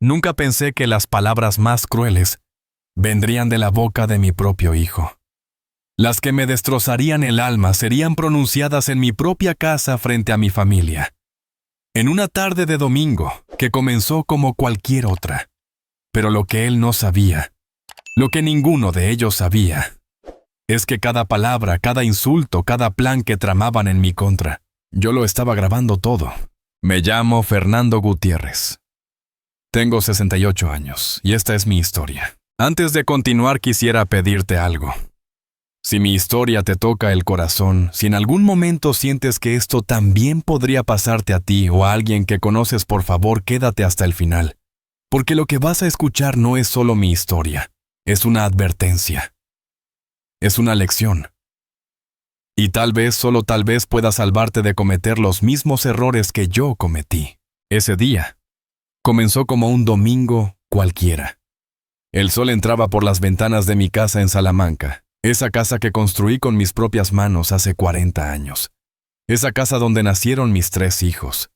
Nunca pensé que las palabras más crueles vendrían de la boca de mi propio hijo. Las que me destrozarían el alma serían pronunciadas en mi propia casa frente a mi familia. En una tarde de domingo que comenzó como cualquier otra. Pero lo que él no sabía, lo que ninguno de ellos sabía, es que cada palabra, cada insulto, cada plan que tramaban en mi contra, yo lo estaba grabando todo. Me llamo Fernando Gutiérrez. Tengo 68 años y esta es mi historia. Antes de continuar quisiera pedirte algo. Si mi historia te toca el corazón, si en algún momento sientes que esto también podría pasarte a ti o a alguien que conoces, por favor, quédate hasta el final. Porque lo que vas a escuchar no es solo mi historia, es una advertencia. Es una lección. Y tal vez, solo tal vez, pueda salvarte de cometer los mismos errores que yo cometí. Ese día comenzó como un domingo cualquiera. El sol entraba por las ventanas de mi casa en Salamanca. Esa casa que construí con mis propias manos hace 40 años. Esa casa donde nacieron mis 3 hijos.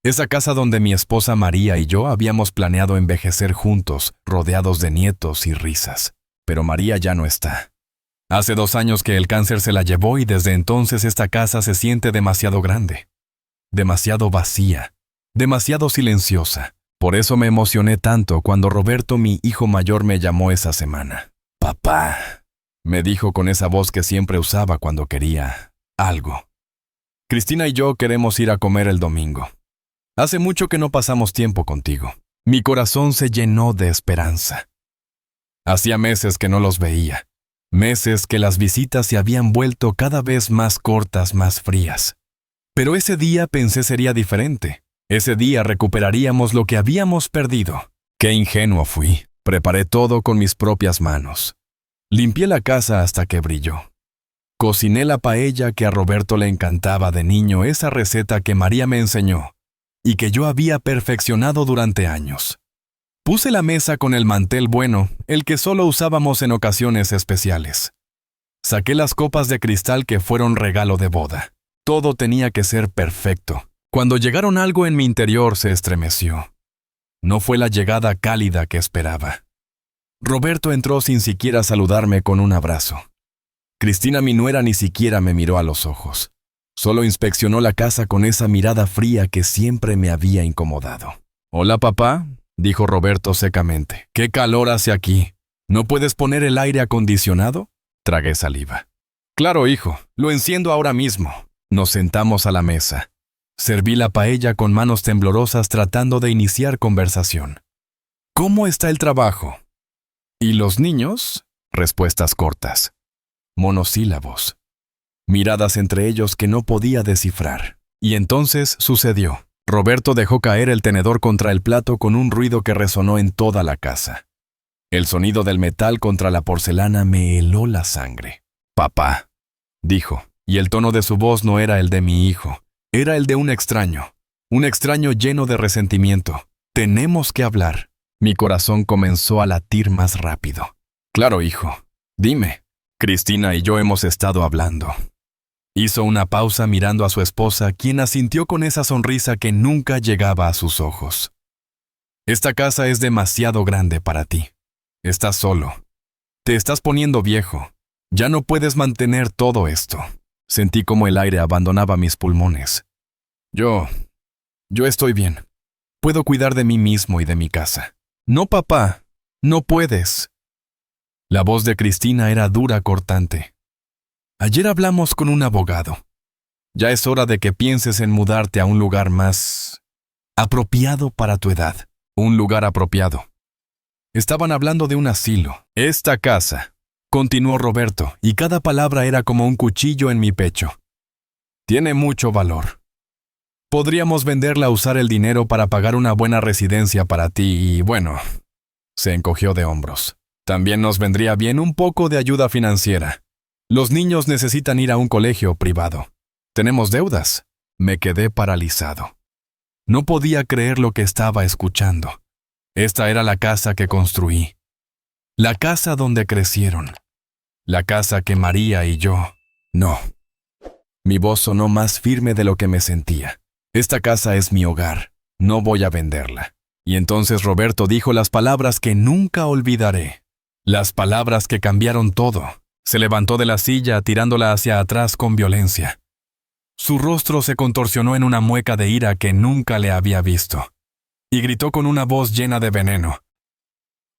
Esa casa donde mi esposa María y yo habíamos planeado envejecer juntos, rodeados de nietos y risas. Pero María ya no está. Hace 2 años que el cáncer se la llevó y desde entonces esta casa se siente demasiado grande. Demasiado vacía. Demasiado silenciosa. Por eso me emocioné tanto cuando Roberto, mi hijo mayor, me llamó esa semana. «Papá», me dijo con esa voz que siempre usaba cuando quería algo. «Cristina y yo queremos ir a comer el domingo. Hace mucho que no pasamos tiempo contigo». Mi corazón se llenó de esperanza. Hacía meses que no los veía. Meses que las visitas se habían vuelto cada vez más cortas, más frías. Pero ese día pensé sería diferente. Ese día recuperaríamos lo que habíamos perdido. Qué ingenuo fui. Preparé todo con mis propias manos. Limpié la casa hasta que brilló. Cociné la paella que a Roberto le encantaba de niño, esa receta que María me enseñó y que yo había perfeccionado durante años. Puse la mesa con el mantel bueno, el que solo usábamos en ocasiones especiales. Saqué las copas de cristal que fueron regalo de boda. Todo tenía que ser perfecto. Cuando llegaron, algo en mi interior se estremeció. No fue la llegada cálida que esperaba. Roberto entró sin siquiera saludarme con un abrazo. Cristina, mi nuera, ni siquiera me miró a los ojos. Solo inspeccionó la casa con esa mirada fría que siempre me había incomodado. «Hola, papá», dijo Roberto secamente. «¿Qué calor hace aquí? ¿No puedes poner el aire acondicionado?» Tragué saliva. «Claro, hijo, lo enciendo ahora mismo». Nos sentamos a la mesa. Serví la paella con manos temblorosas tratando de iniciar conversación. «¿Cómo está el trabajo?» «¿Y los niños?» Respuestas cortas. Monosílabos. Miradas entre ellos que no podía descifrar. Y entonces sucedió. Roberto dejó caer el tenedor contra el plato con un ruido que resonó en toda la casa. El sonido del metal contra la porcelana me heló la sangre. «Papá», dijo, y el tono de su voz no era el de mi hijo, era el de un extraño lleno de resentimiento. «Tenemos que hablar». Mi corazón comenzó a latir más rápido. «Claro, hijo. Dime». «Cristina y yo hemos estado hablando». Hizo una pausa mirando a su esposa, quien asintió con esa sonrisa que nunca llegaba a sus ojos. «Esta casa es demasiado grande para ti. Estás solo. Te estás poniendo viejo. Ya no puedes mantener todo esto». Sentí como el aire abandonaba mis pulmones. Yo estoy bien. Puedo cuidar de mí mismo y de mi casa». «No, papá. No puedes». La voz de Cristina era dura, cortante. «Ayer hablamos con un abogado. Ya es hora de que pienses en mudarte a un lugar más apropiado para tu edad. Un lugar apropiado». Estaban hablando de un asilo. «Esta casa», continuó Roberto, y cada palabra era como un cuchillo en mi pecho. «Tiene mucho valor. Podríamos venderla, usar el dinero para pagar una buena residencia para ti y, bueno», se encogió de hombros. «También nos vendría bien un poco de ayuda financiera. Los niños necesitan ir a un colegio privado. Tenemos deudas». Me quedé paralizado. No podía creer lo que estaba escuchando. Esta era la casa que construí. La casa donde crecieron. La casa que María y yo... No. Mi voz sonó más firme de lo que me sentía. «Esta casa es mi hogar. No voy a venderla. Y entonces Roberto dijo las palabras que nunca olvidaré. Las palabras que cambiaron todo. Se levantó de la silla tirándola hacia atrás con violencia. Su rostro se contorsionó en una mueca de ira que nunca le había visto. Y gritó con una voz llena de veneno.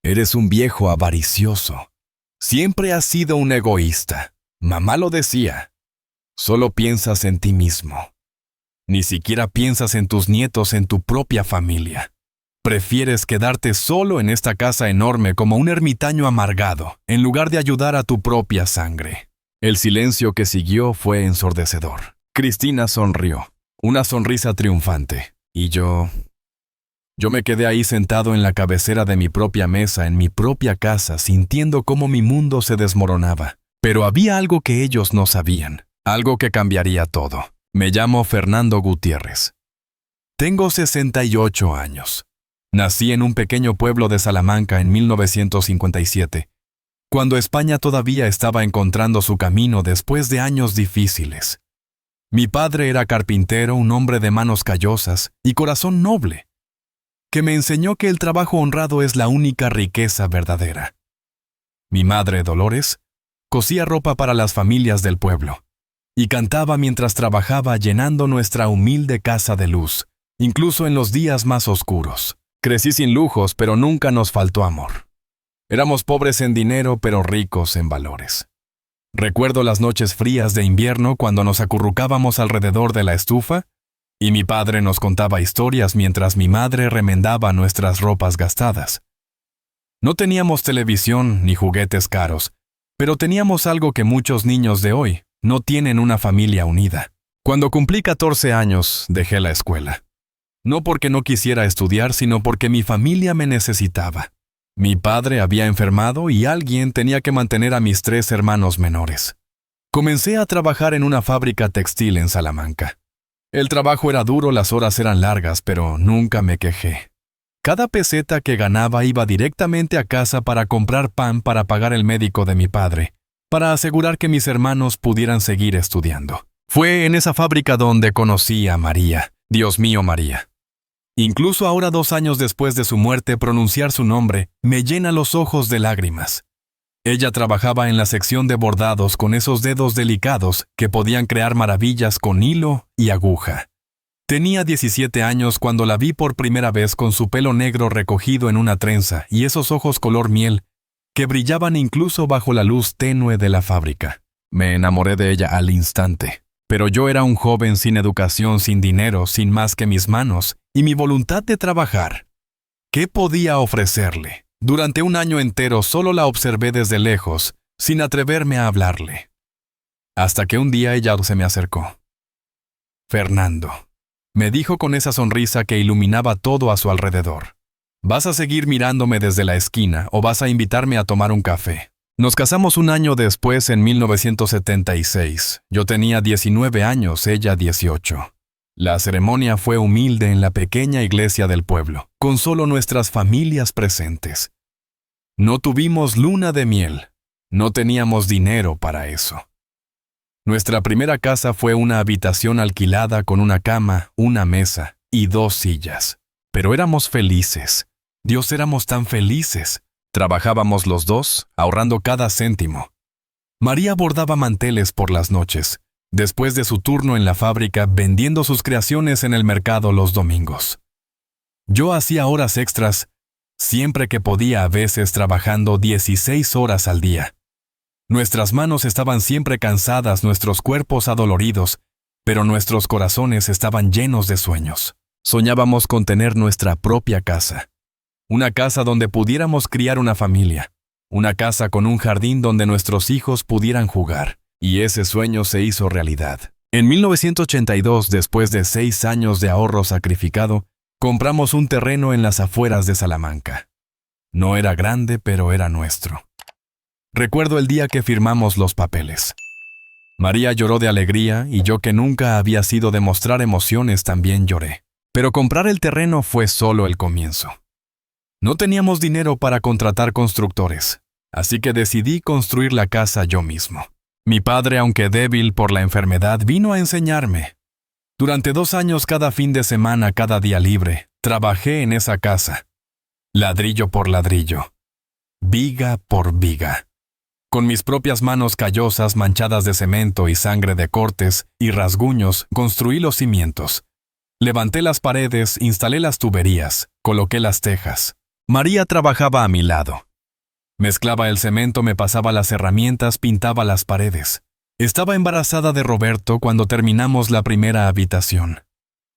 Eres un viejo avaricioso. Siempre has sido un egoísta. Mamá lo decía. Solo piensas en ti mismo. Ni siquiera piensas en tus nietos, en tu propia familia. Prefieres quedarte solo en esta casa enorme como un ermitaño amargado, en lugar de ayudar a tu propia sangre. El silencio que siguió fue ensordecedor. Cristina sonrió, una sonrisa triunfante, y yo me quedé ahí sentado en la cabecera de mi propia mesa, en mi propia casa, sintiendo cómo mi mundo se desmoronaba. Pero había algo que ellos no sabían, algo que cambiaría todo. Me llamo Fernando Gutiérrez. Tengo 68 años. Nací en un pequeño pueblo de Salamanca en 1957, cuando España todavía estaba encontrando su camino después de años difíciles. Mi padre era carpintero, un hombre de manos callosas y corazón noble, que me enseñó que el trabajo honrado es la única riqueza verdadera. Mi madre, Dolores, cosía ropa para las familias del pueblo y cantaba mientras trabajaba llenando nuestra humilde casa de luz, incluso en los días más oscuros. Crecí sin lujos, pero nunca nos faltó amor. Éramos pobres en dinero, pero ricos en valores. Recuerdo las noches frías de invierno cuando nos acurrucábamos alrededor de la estufa y mi padre nos contaba historias mientras mi madre remendaba nuestras ropas gastadas. No teníamos televisión ni juguetes caros, pero teníamos algo que muchos niños de hoy no tienen: una familia unida. Cuando cumplí 14 años, dejé la escuela. No porque no quisiera estudiar, sino porque mi familia me necesitaba. Mi padre había enfermado y alguien tenía que mantener a mis 3 hermanos menores. Comencé a trabajar en una fábrica textil en Salamanca. El trabajo era duro, las horas eran largas, pero nunca me quejé. Cada peseta que ganaba iba directamente a casa para comprar pan para pagar el médico de mi padre, para asegurar que mis hermanos pudieran seguir estudiando. Fue en esa fábrica donde conocí a María. Dios mío, María. Incluso ahora, 2 años después de su muerte, pronunciar su nombre me llena los ojos de lágrimas. Ella trabajaba en la sección de bordados con esos dedos delicados que podían crear maravillas con hilo y aguja. Tenía 17 años cuando la vi por primera vez con su pelo negro recogido en una trenza y esos ojos color miel que brillaban incluso bajo la luz tenue de la fábrica. Me enamoré de ella al instante. Pero yo era un joven sin educación, sin dinero, sin más que mis manos y mi voluntad de trabajar. ¿Qué podía ofrecerle? Durante un año entero solo la observé desde lejos, sin atreverme a hablarle. Hasta que un día ella se me acercó. Fernando, me dijo con esa sonrisa que iluminaba todo a su alrededor. ¿Vas a seguir mirándome desde la esquina o vas a invitarme a tomar un café? Nos casamos un año después, en 1976. Yo tenía 19 años, ella 18. La ceremonia fue humilde en la pequeña iglesia del pueblo, con solo nuestras familias presentes. No tuvimos luna de miel. No teníamos dinero para eso. Nuestra primera casa fue una habitación alquilada con una cama, una mesa y 2 sillas. Pero éramos felices. Dios, éramos tan felices. Trabajábamos los 2, ahorrando cada céntimo. María bordaba manteles por las noches, después de su turno en la fábrica, vendiendo sus creaciones en el mercado los domingos. Yo hacía horas extras, siempre que podía, a veces trabajando 16 horas al día. Nuestras manos estaban siempre cansadas, nuestros cuerpos adoloridos, pero nuestros corazones estaban llenos de sueños. Soñábamos con tener nuestra propia casa. Una casa donde pudiéramos criar una familia. Una casa con un jardín donde nuestros hijos pudieran jugar. Y ese sueño se hizo realidad. En 1982, después de 6 años de ahorro sacrificado, compramos un terreno en las afueras de Salamanca. No era grande, pero era nuestro. Recuerdo el día que firmamos los papeles. María lloró de alegría y yo, que nunca había sido de mostrar emociones, también lloré. Pero comprar el terreno fue solo el comienzo. No teníamos dinero para contratar constructores, así que decidí construir la casa yo mismo. Mi padre, aunque débil por la enfermedad, vino a enseñarme. Durante 2 años, cada fin de semana, cada día libre, Trabajé en esa casa, ladrillo por ladrillo, viga por viga. Con mis propias manos callosas manchadas de cemento y sangre de cortes y rasguños, construí los cimientos. Levanté las paredes, instalé las tuberías, coloqué las tejas. María trabajaba a mi lado. Mezclaba el cemento, me pasaba las herramientas, pintaba las paredes. Estaba embarazada de Roberto cuando terminamos la primera habitación.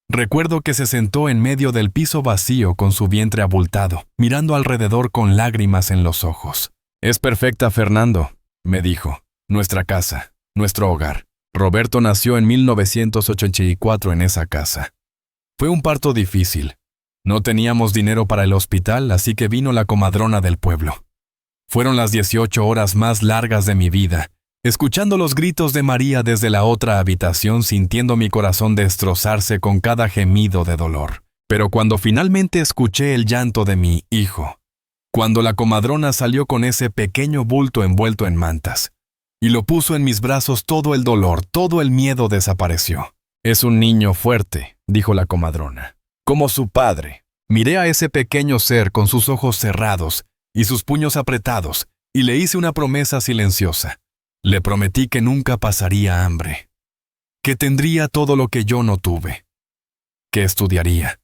Recuerdo que se sentó en medio del piso vacío con su vientre abultado, mirando alrededor con lágrimas en los ojos. «Es perfecta, Fernando», me dijo. «Nuestra casa, nuestro hogar». Roberto nació en 1984 en esa casa. Fue un parto difícil. No teníamos dinero para el hospital, así que vino la comadrona del pueblo. Fueron las 18 horas más largas de mi vida, escuchando los gritos de María desde la otra habitación, sintiendo mi corazón destrozarse con cada gemido de dolor. Pero cuando finalmente escuché el llanto de mi hijo, cuando la comadrona salió con ese pequeño bulto envuelto en mantas, y lo puso en mis brazos, todo el dolor, todo el miedo desapareció. «Es un niño fuerte», dijo la comadrona, «como su padre». Miré a ese pequeño ser con sus ojos cerrados y sus puños apretados, y le hice una promesa silenciosa. Le prometí que nunca pasaría hambre, que tendría todo lo que yo no tuve, que estudiaría,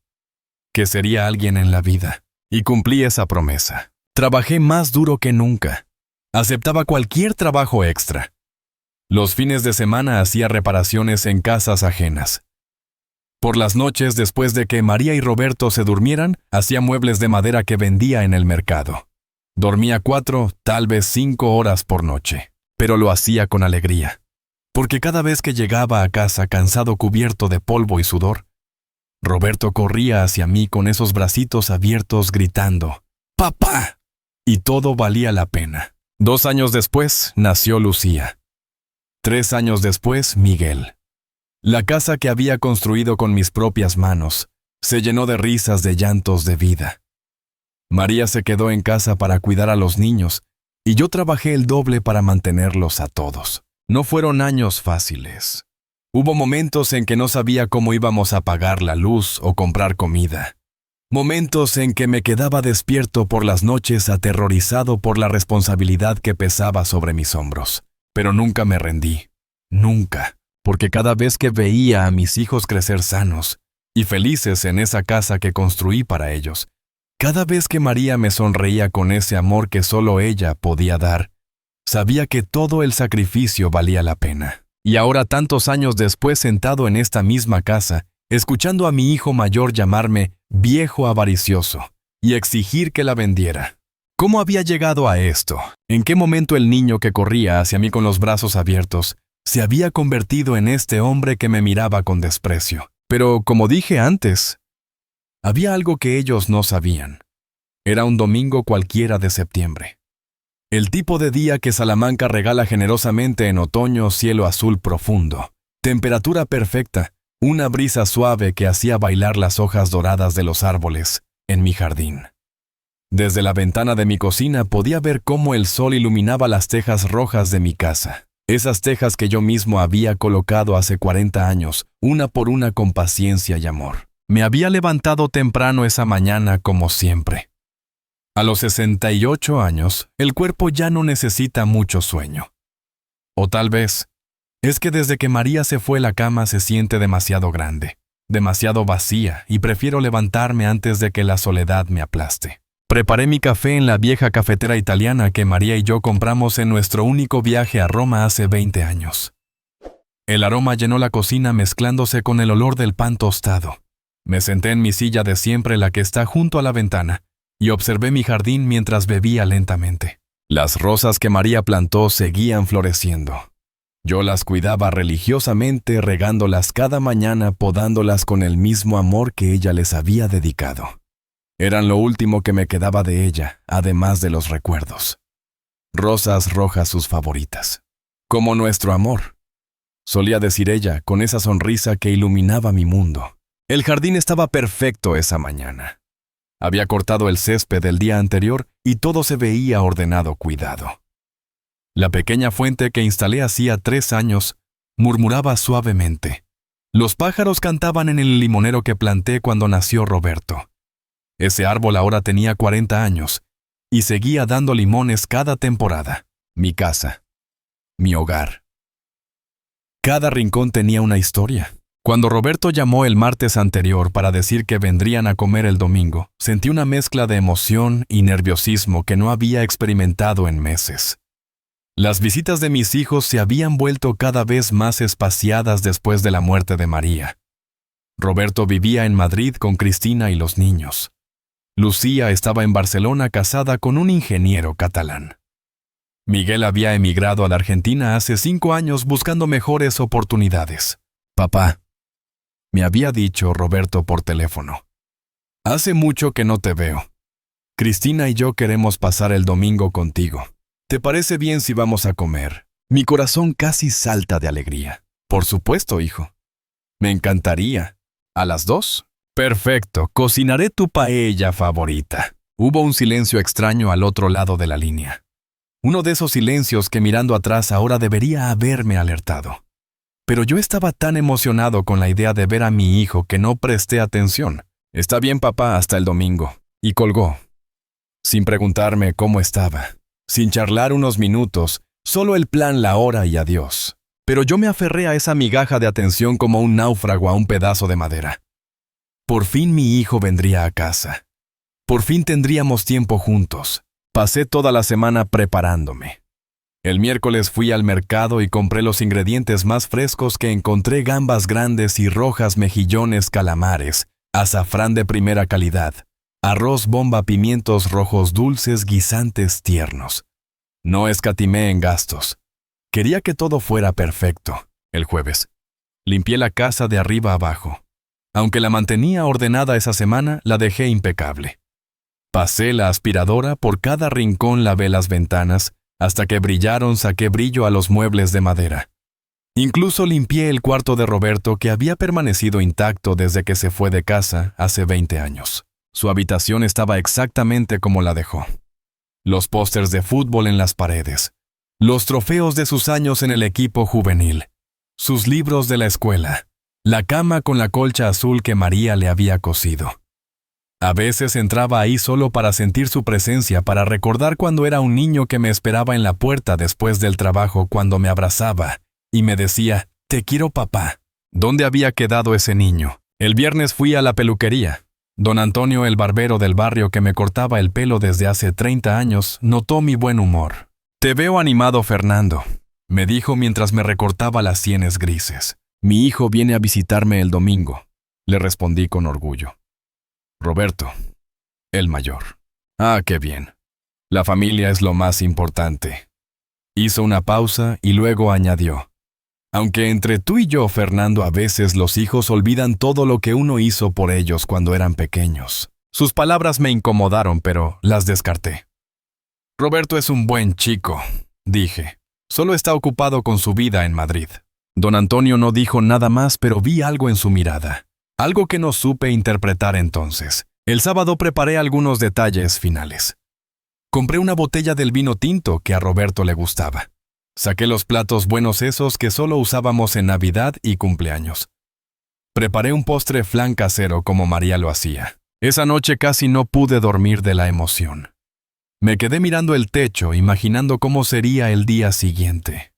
que sería alguien en la vida, y cumplí esa promesa. Trabajé más duro que nunca. Aceptaba cualquier trabajo extra. Los fines de semana hacía reparaciones en casas ajenas. Por las noches, después de que María y Roberto se durmieran, hacía muebles de madera que vendía en el mercado. Dormía 4, tal vez 5 horas por noche, pero lo hacía con alegría, porque cada vez que llegaba a casa cansado, cubierto de polvo y sudor, Roberto corría hacia mí con esos bracitos abiertos gritando, «¡Papá!», y todo valía la pena. 2 años después nació Lucía. 3 años después, Miguel. La casa que había construido con mis propias manos se llenó de risas, de llantos, de vida. María se quedó en casa para cuidar a los niños, y yo trabajé el doble para mantenerlos a todos. No fueron años fáciles. Hubo momentos en que no sabía cómo íbamos a pagar la luz o comprar comida. Momentos en que me quedaba despierto por las noches, aterrorizado por la responsabilidad que pesaba sobre mis hombros. Pero nunca me rendí. Nunca. Porque cada vez que veía a mis hijos crecer sanos y felices en esa casa que construí para ellos, cada vez que María me sonreía con ese amor que solo ella podía dar, sabía que todo el sacrificio valía la pena. Y ahora, tantos años después, sentado en esta misma casa, escuchando a mi hijo mayor llamarme viejo avaricioso y exigir que la vendiera. ¿Cómo había llegado a esto? ¿En qué momento el niño que corría hacia mí con los brazos abiertos se había convertido en este hombre que me miraba con desprecio? Pero, como dije antes, había algo que ellos no sabían. Era un domingo cualquiera de septiembre. El tipo de día que Salamanca regala generosamente en otoño, cielo azul profundo, temperatura perfecta, una brisa suave que hacía bailar las hojas doradas de los árboles en mi jardín. Desde la ventana de mi cocina podía ver cómo el sol iluminaba las tejas rojas de mi casa. Esas tejas que yo mismo había colocado hace 40 años, una por una, con paciencia y amor. Me había levantado temprano esa mañana como siempre. A los 68 años, el cuerpo ya no necesita mucho sueño. O tal vez, es que desde que María se fue, la cama se siente demasiado grande, demasiado vacía, y prefiero levantarme antes de que la soledad me aplaste. Preparé mi café en la vieja cafetera italiana que María y yo compramos en nuestro único viaje a Roma hace 20 años. El aroma llenó la cocina mezclándose con el olor del pan tostado. Me senté en mi silla de siempre, la que está junto a la ventana, y observé mi jardín mientras bebía lentamente. Las rosas que María plantó seguían floreciendo. Yo las cuidaba religiosamente, regándolas cada mañana, podándolas con el mismo amor que ella les había dedicado. Eran lo último que me quedaba de ella, además de los recuerdos. Rosas rojas, sus favoritas. Como nuestro amor, solía decir ella, con esa sonrisa que iluminaba mi mundo. El jardín estaba perfecto esa mañana. Había cortado el césped del día anterior y todo se veía ordenado, cuidado. La pequeña fuente que instalé hacía 3 años murmuraba suavemente. Los pájaros cantaban en el limonero que planté cuando nació Roberto. Ese árbol ahora tenía 40 años y seguía dando limones cada temporada. Mi casa. Mi hogar. Cada rincón tenía una historia. Cuando Roberto llamó el martes anterior para decir que vendrían a comer el domingo, sentí una mezcla de emoción y nerviosismo que no había experimentado en meses. Las visitas de mis hijos se habían vuelto cada vez más espaciadas después de la muerte de María. Roberto vivía en Madrid con Cristina y los niños. Lucía estaba en Barcelona casada con un ingeniero catalán. Miguel había emigrado a la Argentina hace 5 años buscando mejores oportunidades. Papá, me había dicho Roberto por teléfono. Hace mucho que no te veo. Cristina y yo queremos pasar el domingo contigo. ¿Te parece bien si vamos a comer? Mi corazón casi salta de alegría. Por supuesto, hijo. Me encantaría. ¿A las 2? Perfecto, cocinaré tu paella favorita. Hubo un silencio extraño al otro lado de la línea. Uno de esos silencios que mirando atrás ahora debería haberme alertado. Pero yo estaba tan emocionado con la idea de ver a mi hijo que no presté atención. Está bien, papá, hasta el domingo. Y colgó. Sin preguntarme cómo estaba. Sin charlar unos minutos, solo el plan, la hora y adiós. Pero yo me aferré a esa migaja de atención como un náufrago a un pedazo de madera. Por fin mi hijo vendría a casa. Por fin tendríamos tiempo juntos. Pasé toda la semana preparándome. El miércoles fui al mercado y compré los ingredientes más frescos que encontré: gambas grandes y rojas, mejillones, calamares, azafrán de primera calidad, arroz bomba, pimientos rojos dulces, guisantes tiernos. No escatimé en gastos. Quería que todo fuera perfecto. El jueves limpié la casa de arriba a abajo. Aunque la mantenía ordenada esa semana, la dejé impecable. Pasé la aspiradora por cada rincón, lavé las ventanas, hasta que brillaron, saqué brillo a los muebles de madera. Incluso limpié el cuarto de Roberto, que había permanecido intacto desde que se fue de casa hace 20 años. Su habitación estaba exactamente como la dejó. Los pósters de fútbol en las paredes, los trofeos de sus años en el equipo juvenil, sus libros de la escuela, la cama con la colcha azul que María le había cosido. A veces entraba ahí solo para sentir su presencia, para recordar cuando era un niño que me esperaba en la puerta después del trabajo, cuando me abrazaba y me decía: «Te quiero, papá». ¿Dónde había quedado ese niño? El viernes fui a la peluquería. Don Antonio, el barbero del barrio que me cortaba el pelo desde hace 30 años, notó mi buen humor. «Te veo animado, Fernando», me dijo mientras me recortaba las sienes grises. «Mi hijo viene a visitarme el domingo», le respondí con orgullo. Roberto, el mayor. Ah, qué bien. La familia es lo más importante. Hizo una pausa y luego añadió: aunque entre tú y yo, Fernando, a veces los hijos olvidan todo lo que uno hizo por ellos cuando eran pequeños. Sus palabras me incomodaron, pero las descarté. Roberto es un buen chico, dije. Solo está ocupado con su vida en Madrid. Don Antonio no dijo nada más, pero vi algo en su mirada. Algo que no supe interpretar entonces. El sábado preparé algunos detalles finales. Compré una botella del vino tinto que a Roberto le gustaba. Saqué los platos buenos, esos que solo usábamos en Navidad y cumpleaños. Preparé un postre flan casero como María lo hacía. Esa noche casi no pude dormir de la emoción. Me quedé mirando el techo, imaginando cómo sería el día siguiente.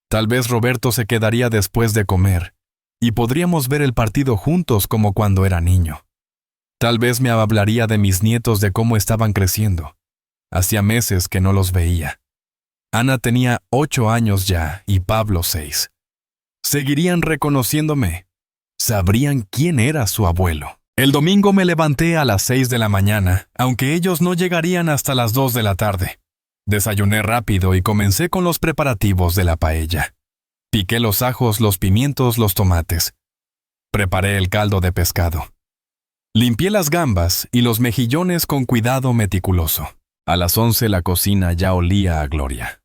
Tal vez Roberto se quedaría después de comer y podríamos ver el partido juntos como cuando era niño. Tal vez me hablaría de mis nietos, de cómo estaban creciendo. Hacía meses que no los veía. Ana tenía 8 años ya y Pablo 6. ¿Seguirían reconociéndome? ¿Sabrían quién era su abuelo? El domingo me levanté a las 6 de la mañana, aunque ellos no llegarían hasta las 2 de la tarde. Desayuné rápido y comencé con los preparativos de la paella. Piqué los ajos, los pimientos, los tomates. Preparé el caldo de pescado. Limpié las gambas y los mejillones con cuidado meticuloso. A las 11 la cocina ya olía a gloria.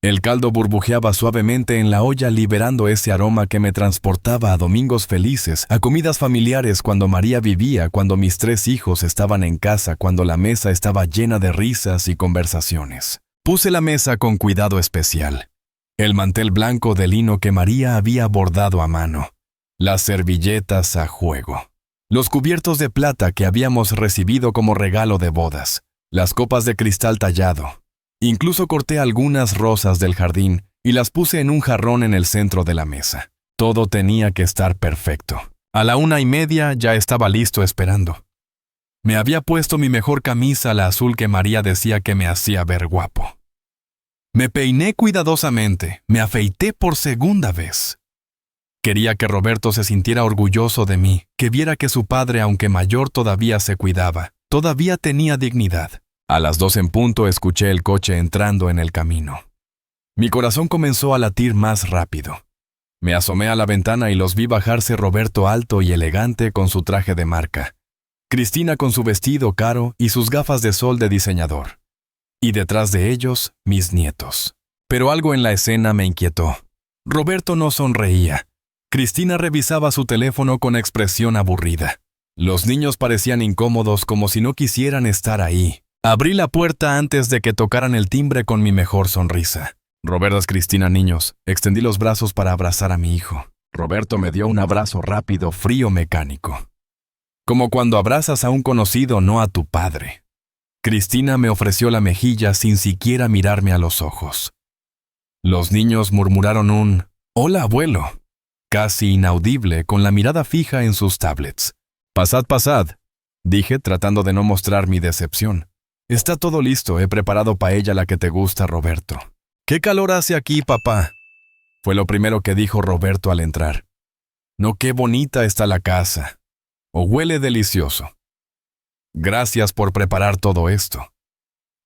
El caldo burbujeaba suavemente en la olla, liberando ese aroma que me transportaba a domingos felices, a comidas familiares cuando María vivía, cuando mis 3 hijos estaban en casa, cuando la mesa estaba llena de risas y conversaciones. Puse la mesa con cuidado especial. El mantel blanco de lino que María había bordado a mano. Las servilletas a juego. los cubiertos de plata que habíamos recibido como regalo de bodas, las copas de cristal tallado. Incluso corté algunas rosas del jardín y las puse en un jarrón en el centro de la mesa. Todo tenía que estar perfecto. A la 1:30 ya estaba listo esperando. Me había puesto mi mejor camisa, la azul que María decía que me hacía ver guapo. Me peiné cuidadosamente, me afeité por segunda vez. Quería que Roberto se sintiera orgulloso de mí, que viera que su padre, aunque mayor, todavía se cuidaba, todavía tenía dignidad. A las 2 en punto escuché el coche entrando en el camino. Mi corazón comenzó a latir más rápido. Me asomé a la ventana y los vi bajarse, Roberto alto y elegante con su traje de marca, Cristina con su vestido caro y sus gafas de sol de diseñador. Y detrás de ellos, mis nietos. Pero algo en la escena me inquietó. Roberto no sonreía. Cristina revisaba su teléfono con expresión aburrida. Los niños parecían incómodos, como si no quisieran estar ahí. Abrí la puerta antes de que tocaran el timbre con mi mejor sonrisa. Roberto, Cristina, niños. Extendí los brazos para abrazar a mi hijo. Roberto me dio un abrazo rápido, frío, mecánico. Como cuando abrazas a un conocido, no a tu padre. Cristina me ofreció la mejilla sin siquiera mirarme a los ojos. Los niños murmuraron un «Hola, abuelo», casi inaudible, con la mirada fija en sus tablets. «Pasad, pasad», dije, tratando de no mostrar mi decepción. «Está todo listo, he preparado paella, la que te gusta, Roberto». «¿Qué calor hace aquí, papá?», fue lo primero que dijo Roberto al entrar. «No, qué bonita está la casa. O huele delicioso. Gracias por preparar todo esto.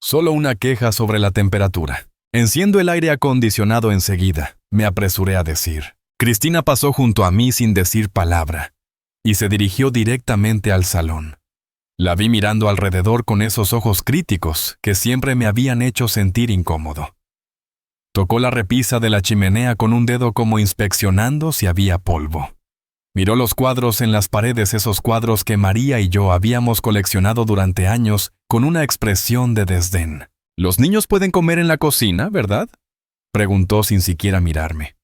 Solo una queja sobre la temperatura. Enciendo el aire acondicionado enseguida», me apresuré a decir. Cristina pasó junto a mí sin decir palabra y se dirigió directamente al salón. La vi mirando alrededor con esos ojos críticos que siempre me habían hecho sentir incómodo. Tocó la repisa de la chimenea con un dedo como inspeccionando si había polvo. Miró los cuadros en las paredes, esos cuadros que María y yo habíamos coleccionado durante años, con una expresión de desdén. «Los niños pueden comer en la cocina, ¿verdad?», preguntó sin siquiera mirarme.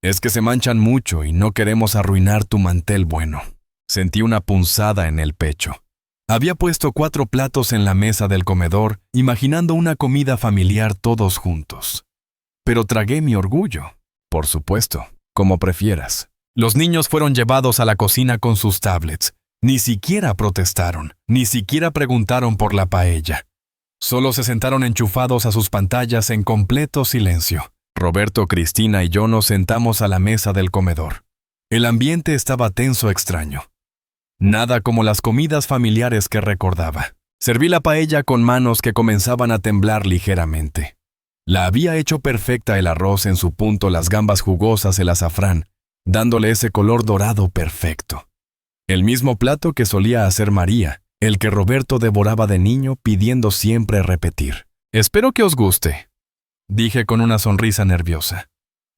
«Es que se manchan mucho y no queremos arruinar tu mantel bueno». Sentí una punzada en el pecho. Había puesto 4 platos en la mesa del comedor, imaginando una comida familiar todos juntos. Pero tragué mi orgullo. «Por supuesto, como prefieras». Los niños fueron llevados a la cocina con sus tablets. Ni siquiera protestaron, ni siquiera preguntaron por la paella. Solo se sentaron enchufados a sus pantallas en completo silencio. Roberto, Cristina y yo nos sentamos a la mesa del comedor. El ambiente estaba tenso, extraño. Nada como las comidas familiares que recordaba. Serví la paella con manos que comenzaban a temblar ligeramente. La había hecho perfecta, el arroz en su punto, las gambas jugosas, el azafrán, dándole ese color dorado perfecto. El mismo plato que solía hacer María, el que Roberto devoraba de niño pidiendo siempre repetir. «Espero que os guste», dije con una sonrisa nerviosa.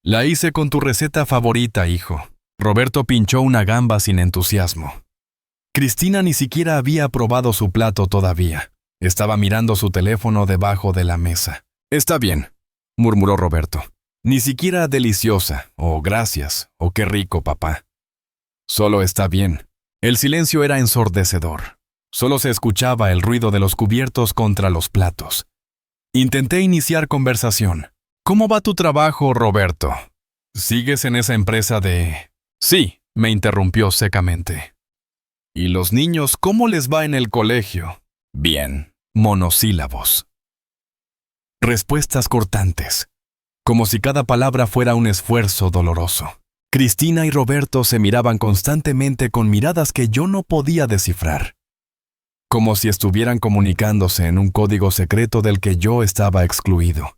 «La hice con tu receta favorita, hijo». Roberto pinchó una gamba sin entusiasmo. Cristina ni siquiera había probado su plato todavía. Estaba mirando su teléfono debajo de la mesa. «Está bien», murmuró Roberto. «Ni siquiera deliciosa, o gracias, o qué rico, papá. Solo está bien». El silencio era ensordecedor. Solo se escuchaba el ruido de los cubiertos contra los platos. Intenté iniciar conversación. «¿Cómo va tu trabajo, Roberto? ¿Sigues en esa empresa de...?» «Sí», me interrumpió secamente. «¿Y los niños cómo les va en el colegio?» «Bien». Monosílabos. Respuestas cortantes. Como si cada palabra fuera un esfuerzo doloroso. Cristina y Roberto se miraban constantemente con miradas que yo no podía descifrar. Como si estuvieran comunicándose en un código secreto del que yo estaba excluido.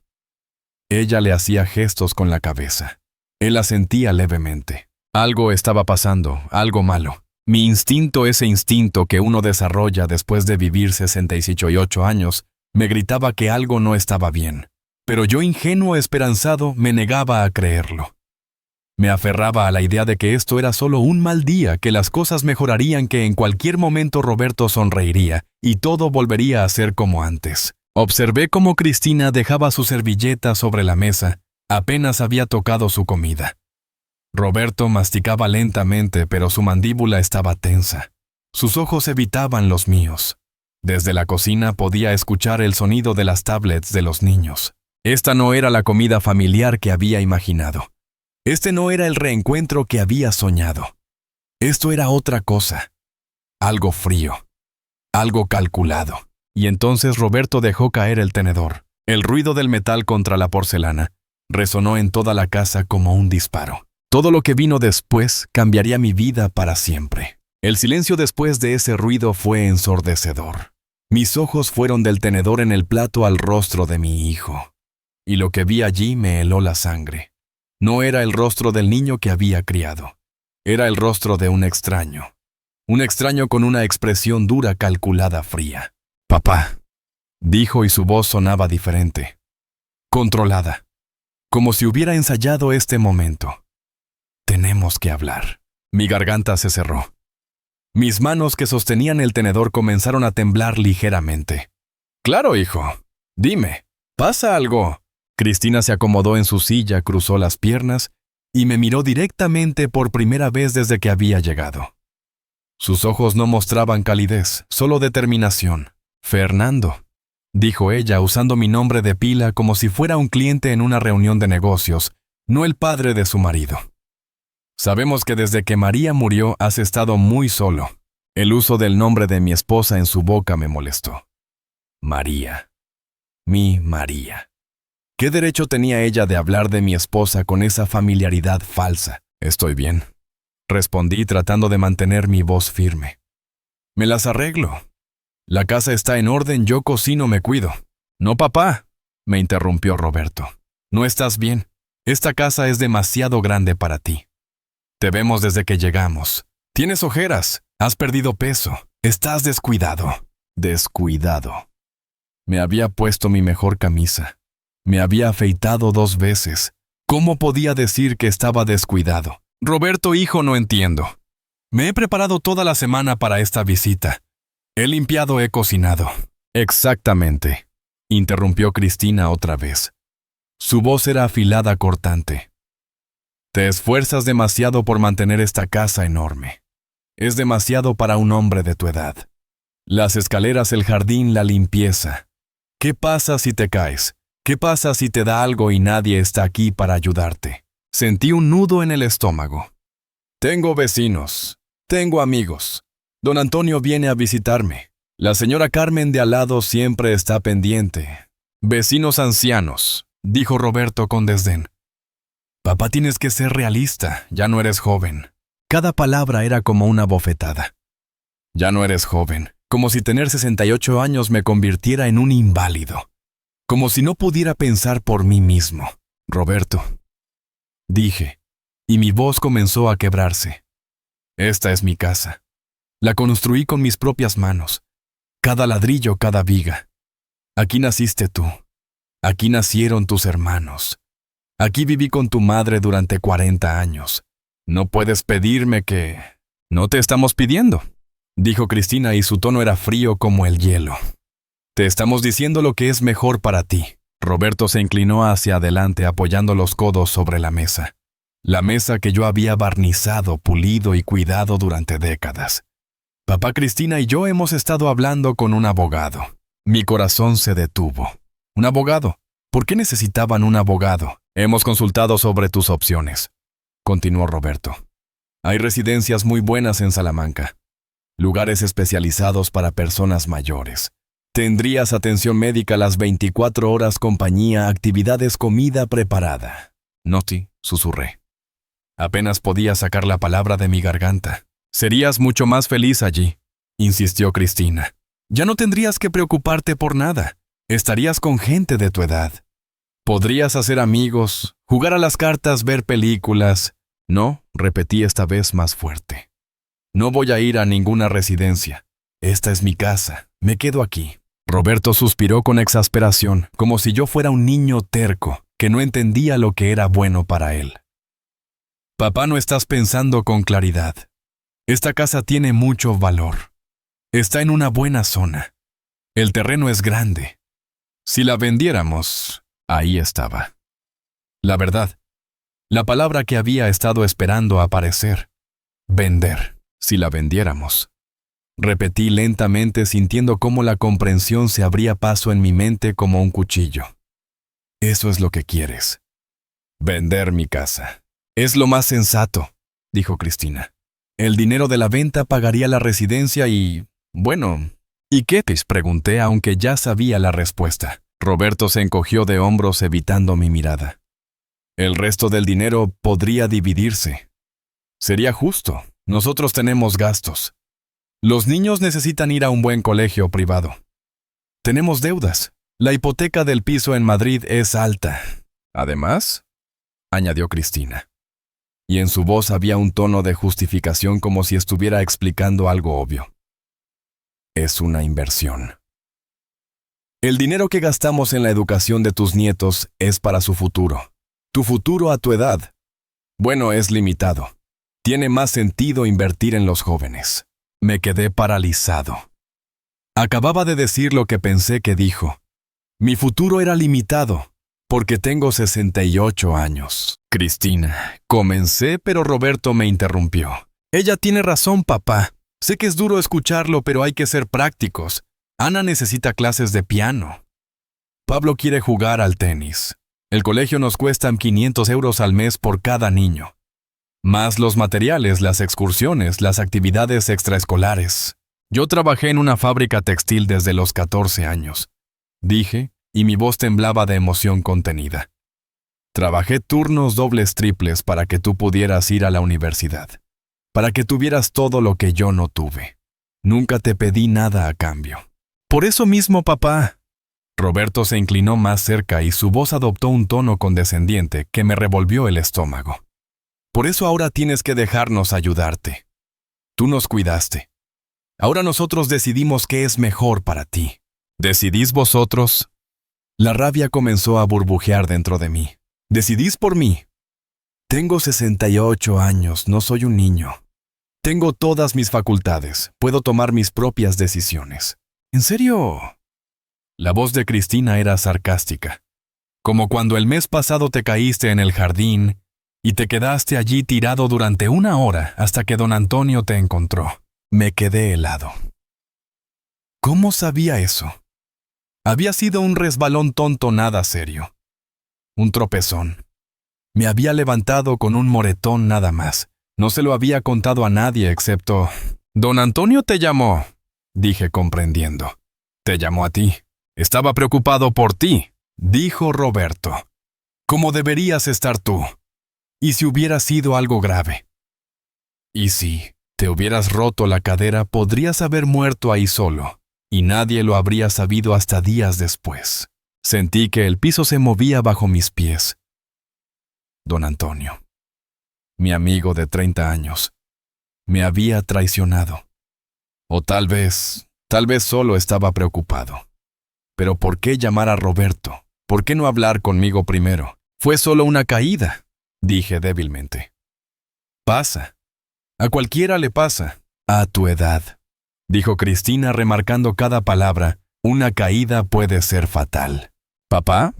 Ella le hacía gestos con la cabeza. Él asentía levemente. Algo estaba pasando, algo malo. Mi instinto, ese instinto que uno desarrolla después de vivir 68 años, me gritaba que algo no estaba bien. Pero yo, ingenuo, esperanzado, me negaba a creerlo. Me aferraba a la idea de que esto era solo un mal día, que las cosas mejorarían, que en cualquier momento Roberto sonreiría y todo volvería a ser como antes. Observé cómo Cristina dejaba su servilleta sobre la mesa. Apenas había tocado su comida. Roberto masticaba lentamente, pero su mandíbula estaba tensa. Sus ojos evitaban los míos. Desde la cocina podía escuchar el sonido de las tablets de los niños. Esta no era la comida familiar que había imaginado. Este no era el reencuentro que había soñado. Esto era otra cosa. Algo frío. Algo calculado. Y entonces Roberto dejó caer el tenedor. El ruido del metal contra la porcelana resonó en toda la casa como un disparo. Todo lo que vino después cambiaría mi vida para siempre. El silencio después de ese ruido fue ensordecedor. Mis ojos fueron del tenedor en el plato al rostro de mi hijo. Y lo que vi allí me heló la sangre. No era el rostro del niño que había criado. Era el rostro de un extraño. Un extraño con una expresión dura, calculada, fría. «Papá», dijo y su voz sonaba diferente. Controlada. Como si hubiera ensayado este momento. «Tenemos que hablar». Mi garganta se cerró. Mis manos que sostenían el tenedor comenzaron a temblar ligeramente. «Claro, hijo. Dime. ¿Pasa algo?» Cristina se acomodó en su silla, cruzó las piernas y me miró directamente por primera vez desde que había llegado. Sus ojos no mostraban calidez, solo determinación. «Fernando», dijo ella usando mi nombre de pila como si fuera un cliente en una reunión de negocios, no el padre de su marido. «Sabemos que desde que María murió has estado muy solo». El uso del nombre de mi esposa en su boca me molestó. María. Mi María. ¿Qué derecho tenía ella de hablar de mi esposa con esa familiaridad falsa? «Estoy bien», respondí tratando de mantener mi voz firme. «Me las arreglo. La casa está en orden, yo cocino, me cuido». «No, papá», me interrumpió Roberto. «No estás bien. Esta casa es demasiado grande para ti. Te vemos desde que llegamos. Tienes ojeras, has perdido peso, estás descuidado». Descuidado. Me había puesto mi mejor camisa. Me había afeitado 2 veces. ¿Cómo podía decir que estaba descuidado? «Roberto, hijo, no entiendo. Me he preparado toda la semana para esta visita. He limpiado, he cocinado». «Exactamente», interrumpió Cristina otra vez. Su voz era afilada, cortante. «Te esfuerzas demasiado por mantener esta casa enorme. Es demasiado para un hombre de tu edad. Las escaleras, el jardín, la limpieza. ¿Qué pasa si te caes? ¿Qué pasa si te da algo y nadie está aquí para ayudarte?» Sentí un nudo en el estómago. «Tengo vecinos. Tengo amigos. Don Antonio viene a visitarme. La señora Carmen de al lado siempre está pendiente. Vecinos ancianos», dijo Roberto con desdén. «Papá, tienes que ser realista. Ya no eres joven». Cada palabra era como una bofetada. «Ya no eres joven. Como si tener 68 años me convirtiera en un inválido. Como si no pudiera pensar por mí mismo. Roberto», dije, y mi voz comenzó a quebrarse. «Esta es mi casa. La construí con mis propias manos. Cada ladrillo, cada viga. Aquí naciste tú. Aquí nacieron tus hermanos. Aquí viví con tu madre durante 40 años. No puedes pedirme que...». «No te estamos pidiendo», dijo Cristina y su tono era frío como el hielo. «Te estamos diciendo lo que es mejor para ti». Roberto se inclinó hacia adelante apoyando los codos sobre la mesa. La mesa que yo había barnizado, pulido y cuidado durante décadas. «Papá, Cristina y yo hemos estado hablando con un abogado». Mi corazón se detuvo. «¿Un abogado? ¿Por qué necesitaban un abogado?» «Hemos consultado sobre tus opciones», continuó Roberto. «Hay residencias muy buenas en Salamanca. Lugares especializados para personas mayores. Tendrías atención médica las 24 horas, compañía, actividades, comida preparada». «Noti», susurré. Apenas podía sacar la palabra de mi garganta. «Serías mucho más feliz allí», insistió Cristina. «Ya no tendrías que preocuparte por nada. Estarías con gente de tu edad. Podrías hacer amigos, jugar a las cartas, ver películas». «No», repetí esta vez más fuerte. «No voy a ir a ninguna residencia. Esta es mi casa. Me quedo aquí». Roberto suspiró con exasperación, como si yo fuera un niño terco que no entendía lo que era bueno para él. «Papá, no estás pensando con claridad. Esta casa tiene mucho valor. Está en una buena zona. El terreno es grande. Si la vendiéramos...». Ahí estaba. La verdad. La palabra que había estado esperando aparecer. Vender. Si la vendiéramos. Repetí lentamente, sintiendo cómo la comprensión se abría paso en mi mente como un cuchillo. Eso es lo que quieres. Vender mi casa. Es lo más sensato, dijo Cristina. El dinero de la venta pagaría la residencia y... bueno, ¿y qué? Pregunté, aunque ya sabía la respuesta. Roberto se encogió de hombros evitando mi mirada. El resto del dinero podría dividirse. Sería justo. Nosotros tenemos gastos. Los niños necesitan ir a un buen colegio privado. Tenemos deudas. La hipoteca del piso en Madrid es alta. Además, añadió Cristina. Y en su voz había un tono de justificación como si estuviera explicando algo obvio. Es una inversión. El dinero que gastamos en la educación de tus nietos es para su futuro. Tu futuro a tu edad. Bueno, es limitado. Tiene más sentido invertir en los jóvenes. Me quedé paralizado. Acababa de decir lo que pensé que dijo. Mi futuro era limitado, porque tengo 68 años. Cristina, comencé, pero Roberto me interrumpió. Ella tiene razón, papá. Sé que es duro escucharlo, pero hay que ser prácticos. Ana necesita clases de piano. Pablo quiere jugar al tenis. El colegio nos cuesta 500 euros al mes por cada niño. Más los materiales, las excursiones, las actividades extraescolares. Yo trabajé en una fábrica textil desde los 14 años. Dije, y mi voz temblaba de emoción contenida. Trabajé turnos dobles triples para que tú pudieras ir a la universidad. Para que tuvieras todo lo que yo no tuve. Nunca te pedí nada a cambio. Por eso mismo, papá. Roberto se inclinó más cerca y su voz adoptó un tono condescendiente que me revolvió el estómago. Por eso ahora tienes que dejarnos ayudarte. Tú nos cuidaste. Ahora nosotros decidimos qué es mejor para ti. ¿Decidís vosotros? La rabia comenzó a burbujear dentro de mí. ¿Decidís por mí? Tengo 68 años, no soy un niño. Tengo todas mis facultades, puedo tomar mis propias decisiones. ¿En serio? La voz de Cristina era sarcástica. Como cuando el mes pasado te caíste en el jardín y te quedaste allí tirado durante 1 hora hasta que don Antonio te encontró. Me quedé helado. ¿Cómo sabía eso? Había sido un resbalón tonto, nada serio. Un tropezón. Me había levantado con un moretón nada más. No se lo había contado a nadie excepto... «Don Antonio te llamó», dije comprendiendo. «Te llamó a ti. Estaba preocupado por ti», dijo Roberto. «Como deberías estar tú. ¿Y si hubiera sido algo grave? Y si te hubieras roto la cadera, podrías haber muerto ahí solo, y nadie lo habría sabido hasta días después». Sentí que el piso se movía bajo mis pies. Don Antonio, mi amigo de 30 años, me había traicionado. O tal vez solo estaba preocupado. Pero ¿por qué llamar a Roberto? ¿Por qué no hablar conmigo primero? Fue solo una caída, dije débilmente. Pasa. A cualquiera le pasa. A tu edad, dijo Cristina remarcando cada palabra. Una caída puede ser fatal. ¿Papá?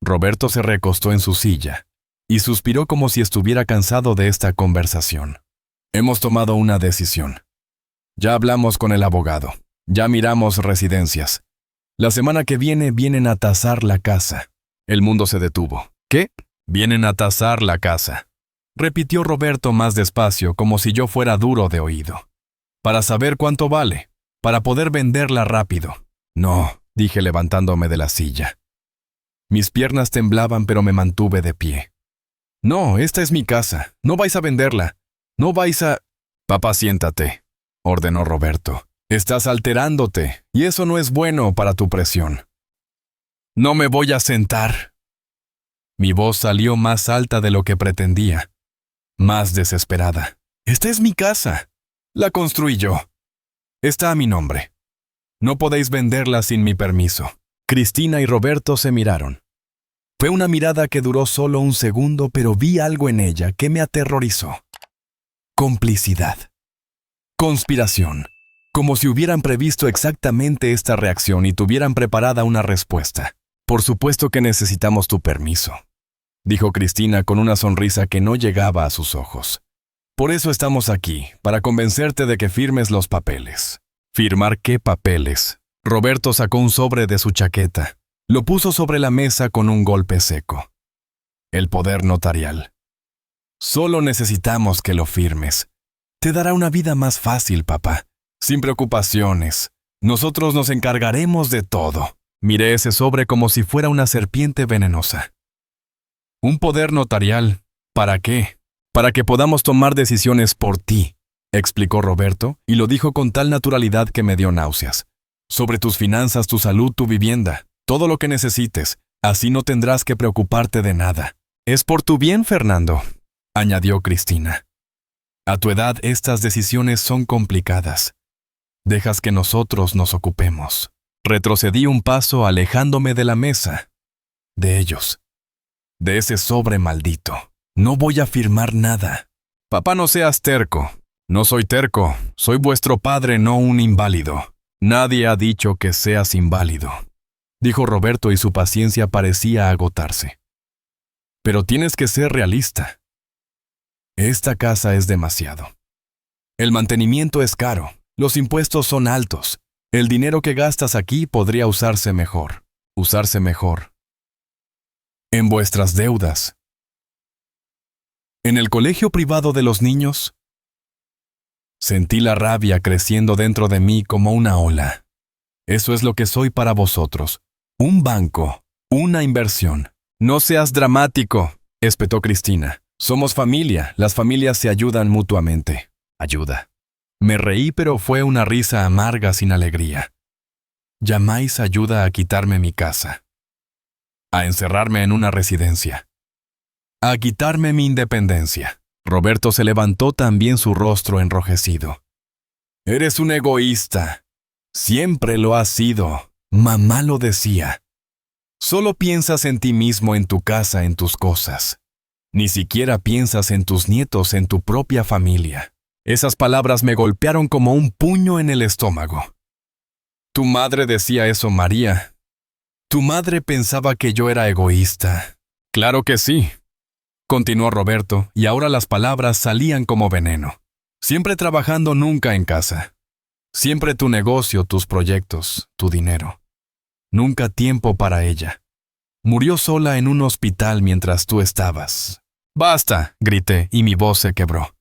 Roberto se recostó en su silla y suspiró como si estuviera cansado de esta conversación. Hemos tomado una decisión. Ya hablamos con el abogado. Ya miramos residencias. La semana que viene vienen a tasar la casa. El mundo se detuvo. ¿Qué? Vienen a tasar la casa. Repitió Roberto más despacio, como si yo fuera duro de oído. Para saber cuánto vale, para poder venderla rápido. No, dije levantándome de la silla. Mis piernas temblaban, pero me mantuve de pie. No, esta es mi casa. No vais a venderla. No vais a... Papá, siéntate, ordenó Roberto. Estás alterándote, y eso no es bueno para tu presión. No me voy a sentar. Mi voz salió más alta de lo que pretendía, más desesperada. Esta es mi casa. La construí yo. Está a mi nombre. No podéis venderla sin mi permiso. Cristina y Roberto se miraron. Fue una mirada que duró solo un segundo, pero vi algo en ella que me aterrorizó. Complicidad. Conspiración. Como si hubieran previsto exactamente esta reacción y tuvieran preparada una respuesta. Por supuesto que necesitamos tu permiso, dijo Cristina con una sonrisa que no llegaba a sus ojos. Por eso estamos aquí, para convencerte de que firmes los papeles. ¿Firmar qué papeles? Roberto sacó un sobre de su chaqueta. Lo puso sobre la mesa con un golpe seco. El poder notarial. Solo necesitamos que lo firmes. Te dará una vida más fácil, papá. Sin preocupaciones. Nosotros nos encargaremos de todo. Miré ese sobre como si fuera una serpiente venenosa. Un poder notarial. ¿Para qué? Para que podamos tomar decisiones por ti, explicó Roberto, y lo dijo con tal naturalidad que me dio náuseas. Sobre tus finanzas, tu salud, tu vivienda, todo lo que necesites. Así no tendrás que preocuparte de nada. Es por tu bien, Fernando, añadió Cristina. A tu edad estas decisiones son complicadas. Dejas que nosotros nos ocupemos. Retrocedí un paso alejándome de la mesa. De ellos. De ese sobre maldito. No voy a firmar nada. Papá, no seas terco. No soy terco. Soy vuestro padre, no un inválido. Nadie ha dicho que seas inválido, dijo Roberto y su paciencia parecía agotarse. Pero tienes que ser realista. Esta casa es demasiado. El mantenimiento es caro. Los impuestos son altos. El dinero que gastas aquí podría usarse mejor. Usarse mejor. En vuestras deudas. En el colegio privado de los niños. Sentí la rabia creciendo dentro de mí como una ola. Eso es lo que soy para vosotros. Un banco. Una inversión. No seas dramático, espetó Cristina. Somos familia. Las familias se ayudan mutuamente. Ayuda. Me reí, pero fue una risa amarga sin alegría. Llamáis ayuda a quitarme mi casa. A encerrarme en una residencia. A quitarme mi independencia. Roberto se levantó también su rostro enrojecido. Eres un egoísta. Siempre lo has sido. Mamá lo decía. Solo piensas en ti mismo, en tu casa, en tus cosas. Ni siquiera piensas en tus nietos, en tu propia familia. Esas palabras me golpearon como un puño en el estómago. Tu madre decía eso, María. Tu madre pensaba que yo era egoísta. Claro que sí, continuó Roberto, y ahora las palabras salían como veneno. Siempre trabajando, nunca en casa. Siempre tu negocio, tus proyectos, tu dinero. Nunca tiempo para ella. Murió sola en un hospital mientras tú estabas. ¡Basta!, grité, y mi voz se quebró.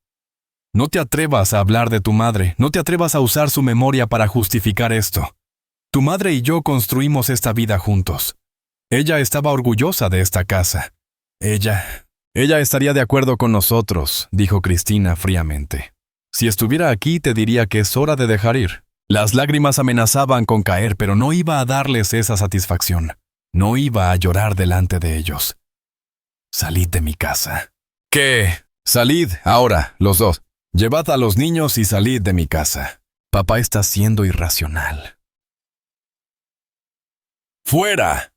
No te atrevas a hablar de tu madre, no te atrevas a usar su memoria para justificar esto. Tu madre y yo construimos esta vida juntos. Ella estaba orgullosa de esta casa. Ella estaría de acuerdo con nosotros, dijo Cristina fríamente. Si estuviera aquí, te diría que es hora de dejar ir. Las lágrimas amenazaban con caer, pero no iba a darles esa satisfacción. No iba a llorar delante de ellos. Salid de mi casa. ¿Qué? Salid, ahora, los dos. Llevad a los niños y salid de mi casa. Papá está siendo irracional. ¡Fuera!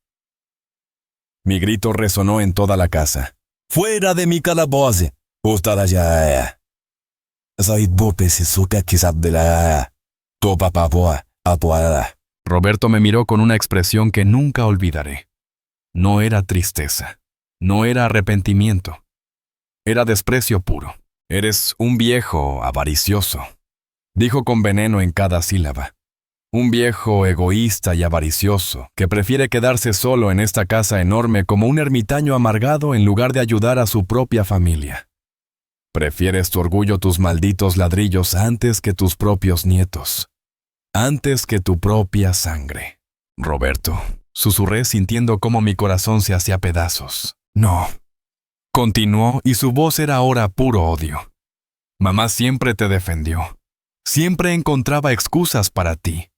Mi grito resonó en toda la casa. ¡Fuera de mi calabozo! Usted ya. Soy bope si suca quizás de la. Tu papá boa, apoada. Roberto me miró con una expresión que nunca olvidaré. No era tristeza. No era arrepentimiento. Era desprecio puro. Eres un viejo avaricioso, dijo con veneno en cada sílaba. Un viejo egoísta y avaricioso que prefiere quedarse solo en esta casa enorme como un ermitaño amargado en lugar de ayudar a su propia familia. Prefieres tu orgullo, tus malditos ladrillos antes que tus propios nietos. Antes que tu propia sangre. Roberto, susurré sintiendo cómo mi corazón se hacía pedazos. No. Continuó y su voz era ahora puro odio. Mamá siempre te defendió. Siempre encontraba excusas para ti.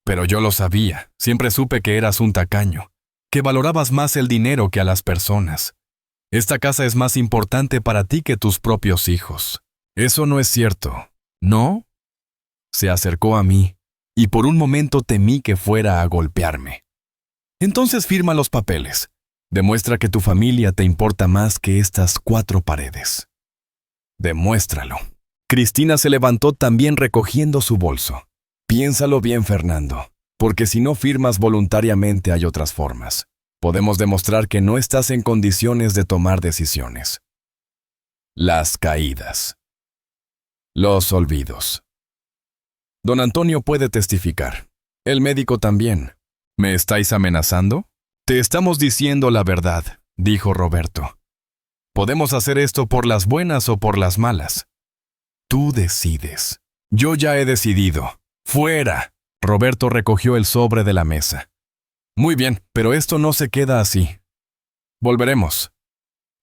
Pero yo lo sabía, siempre supe que eras un tacaño, que valorabas más el dinero que a las personas. Esta casa es más importante para ti que tus propios hijos. Eso no es cierto, ¿no? Se acercó a mí, y por un momento temí que fuera a golpearme. Entonces firma los papeles. Demuestra que tu familia te importa más que estas 4 paredes. Demuéstralo. Cristina se levantó también recogiendo su bolso. Piénsalo bien, Fernando, porque si no firmas voluntariamente hay otras formas. Podemos demostrar que no estás en condiciones de tomar decisiones. Las caídas. Los olvidos. Don Antonio puede testificar. El médico también. ¿Me estáis amenazando? Te estamos diciendo la verdad, dijo Roberto. Podemos hacer esto por las buenas o por las malas. Tú decides. Yo ya he decidido. ¡Fuera! Roberto recogió el sobre de la mesa. Muy bien, pero esto no se queda así. Volveremos.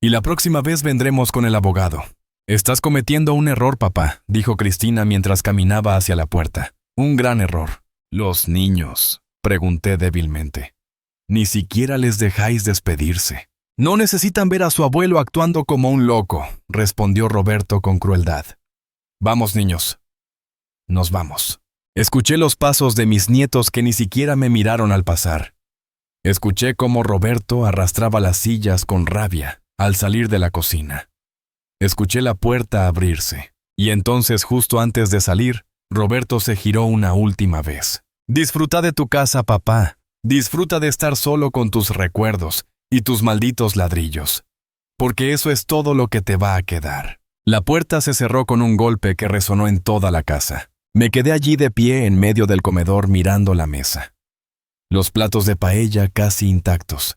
Y la próxima vez vendremos con el abogado. Estás cometiendo un error, papá, dijo Cristina mientras caminaba hacia la puerta. Un gran error. Los niños, pregunté débilmente. Ni siquiera les dejáis despedirse. No necesitan ver a su abuelo actuando como un loco, respondió Roberto con crueldad. Vamos, niños. Nos vamos. Escuché los pasos de mis nietos que ni siquiera me miraron al pasar. Escuché cómo Roberto arrastraba las sillas con rabia al salir de la cocina. Escuché la puerta abrirse, y entonces justo antes de salir, Roberto se giró una última vez. Disfruta de tu casa, papá. Disfruta de estar solo con tus recuerdos y tus malditos ladrillos, porque eso es todo lo que te va a quedar. La puerta se cerró con un golpe que resonó en toda la casa. Me quedé allí de pie en medio del comedor mirando la mesa. Los platos de paella casi intactos,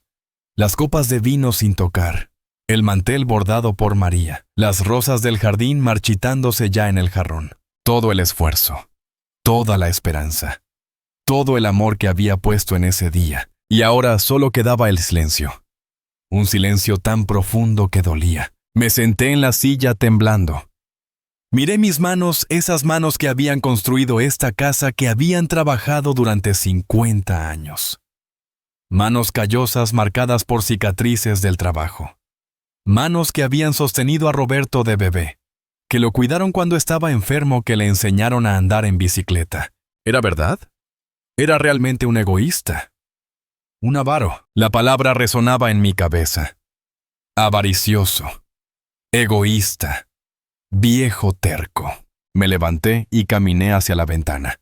las copas de vino sin tocar, el mantel bordado por María, las rosas del jardín marchitándose ya en el jarrón. Todo el esfuerzo, toda la esperanza, todo el amor que había puesto en ese día, y ahora solo quedaba el silencio. Un silencio tan profundo que dolía. Me senté en la silla temblando. Miré mis manos, esas manos que habían construido esta casa, que habían trabajado durante 50 años. Manos callosas marcadas por cicatrices del trabajo. Manos que habían sostenido a Roberto de bebé, que lo cuidaron cuando estaba enfermo, que le enseñaron a andar en bicicleta. ¿Era verdad? Era realmente un egoísta. Un avaro. La palabra resonaba en mi cabeza. Avaricioso. Egoísta. Viejo terco. Me levanté y caminé hacia la ventana.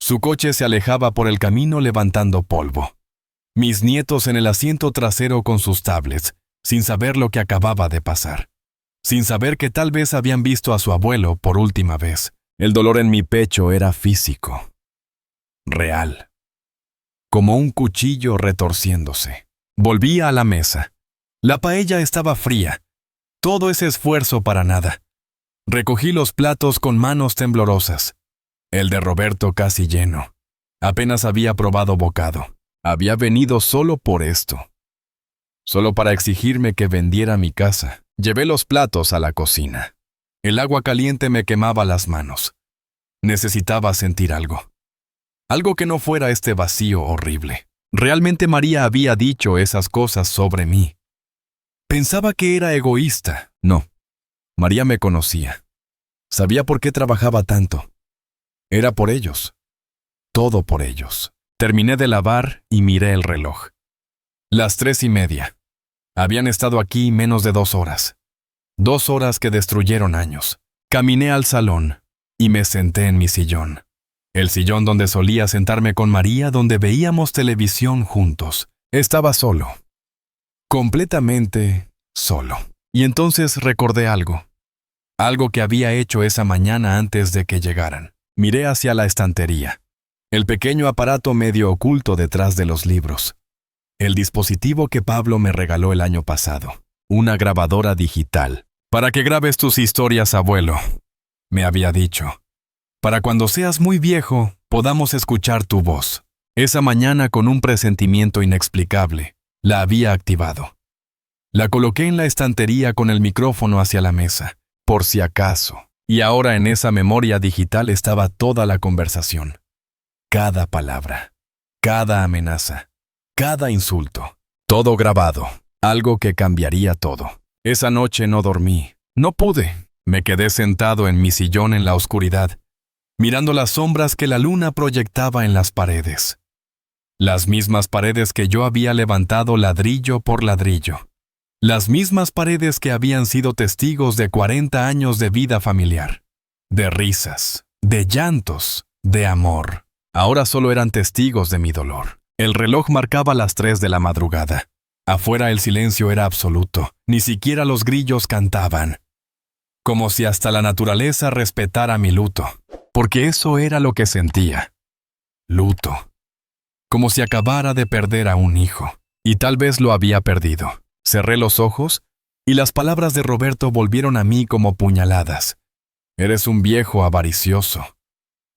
Su coche se alejaba por el camino levantando polvo. Mis nietos en el asiento trasero con sus tablets, sin saber lo que acababa de pasar. Sin saber que tal vez habían visto a su abuelo por última vez. El dolor en mi pecho era físico. Real. Como un cuchillo retorciéndose. Volví a la mesa. La paella estaba fría. Todo ese esfuerzo para nada. Recogí los platos con manos temblorosas. El de Roberto casi lleno. Apenas había probado bocado. Había venido solo por esto. Solo para exigirme que vendiera mi casa. Llevé los platos a la cocina. El agua caliente me quemaba las manos. Necesitaba sentir algo. Algo que no fuera este vacío horrible. Realmente María había dicho esas cosas sobre mí. Pensaba que era egoísta. No. María me conocía. Sabía por qué trabajaba tanto. Era por ellos. Todo por ellos. Terminé de lavar y miré el reloj. Las 3:30. Habían estado aquí menos de 2 horas. 2 horas que destruyeron años. Caminé al salón y me senté en mi sillón. El sillón donde solía sentarme con María, donde veíamos televisión juntos. Estaba solo. Completamente solo. Y entonces recordé algo. Algo que había hecho esa mañana antes de que llegaran. Miré hacia la estantería. El pequeño aparato medio oculto detrás de los libros. El dispositivo que Pablo me regaló el año pasado. Una grabadora digital. Para que grabes tus historias, abuelo, me había dicho. Para cuando seas muy viejo, podamos escuchar tu voz. Esa mañana, con un presentimiento inexplicable, la había activado. La coloqué en la estantería con el micrófono hacia la mesa, por si acaso. Y ahora en esa memoria digital estaba toda la conversación. Cada palabra, cada amenaza, cada insulto. Todo grabado, algo que cambiaría todo. Esa noche no dormí. No pude. Me quedé sentado en mi sillón en la oscuridad, mirando las sombras que la luna proyectaba en las paredes. Las mismas paredes que yo había levantado ladrillo por ladrillo. Las mismas paredes que habían sido testigos de 40 años de vida familiar. De risas, de llantos, de amor. Ahora solo eran testigos de mi dolor. El reloj marcaba las 3 de la madrugada. Afuera el silencio era absoluto. Ni siquiera los grillos cantaban. como si hasta la naturaleza respetara mi luto, porque eso era lo que sentía. Luto. Como si acabara de perder a un hijo, y tal vez lo había perdido. Cerré los ojos, y las palabras de Roberto volvieron a mí como puñaladas. Eres un viejo avaricioso.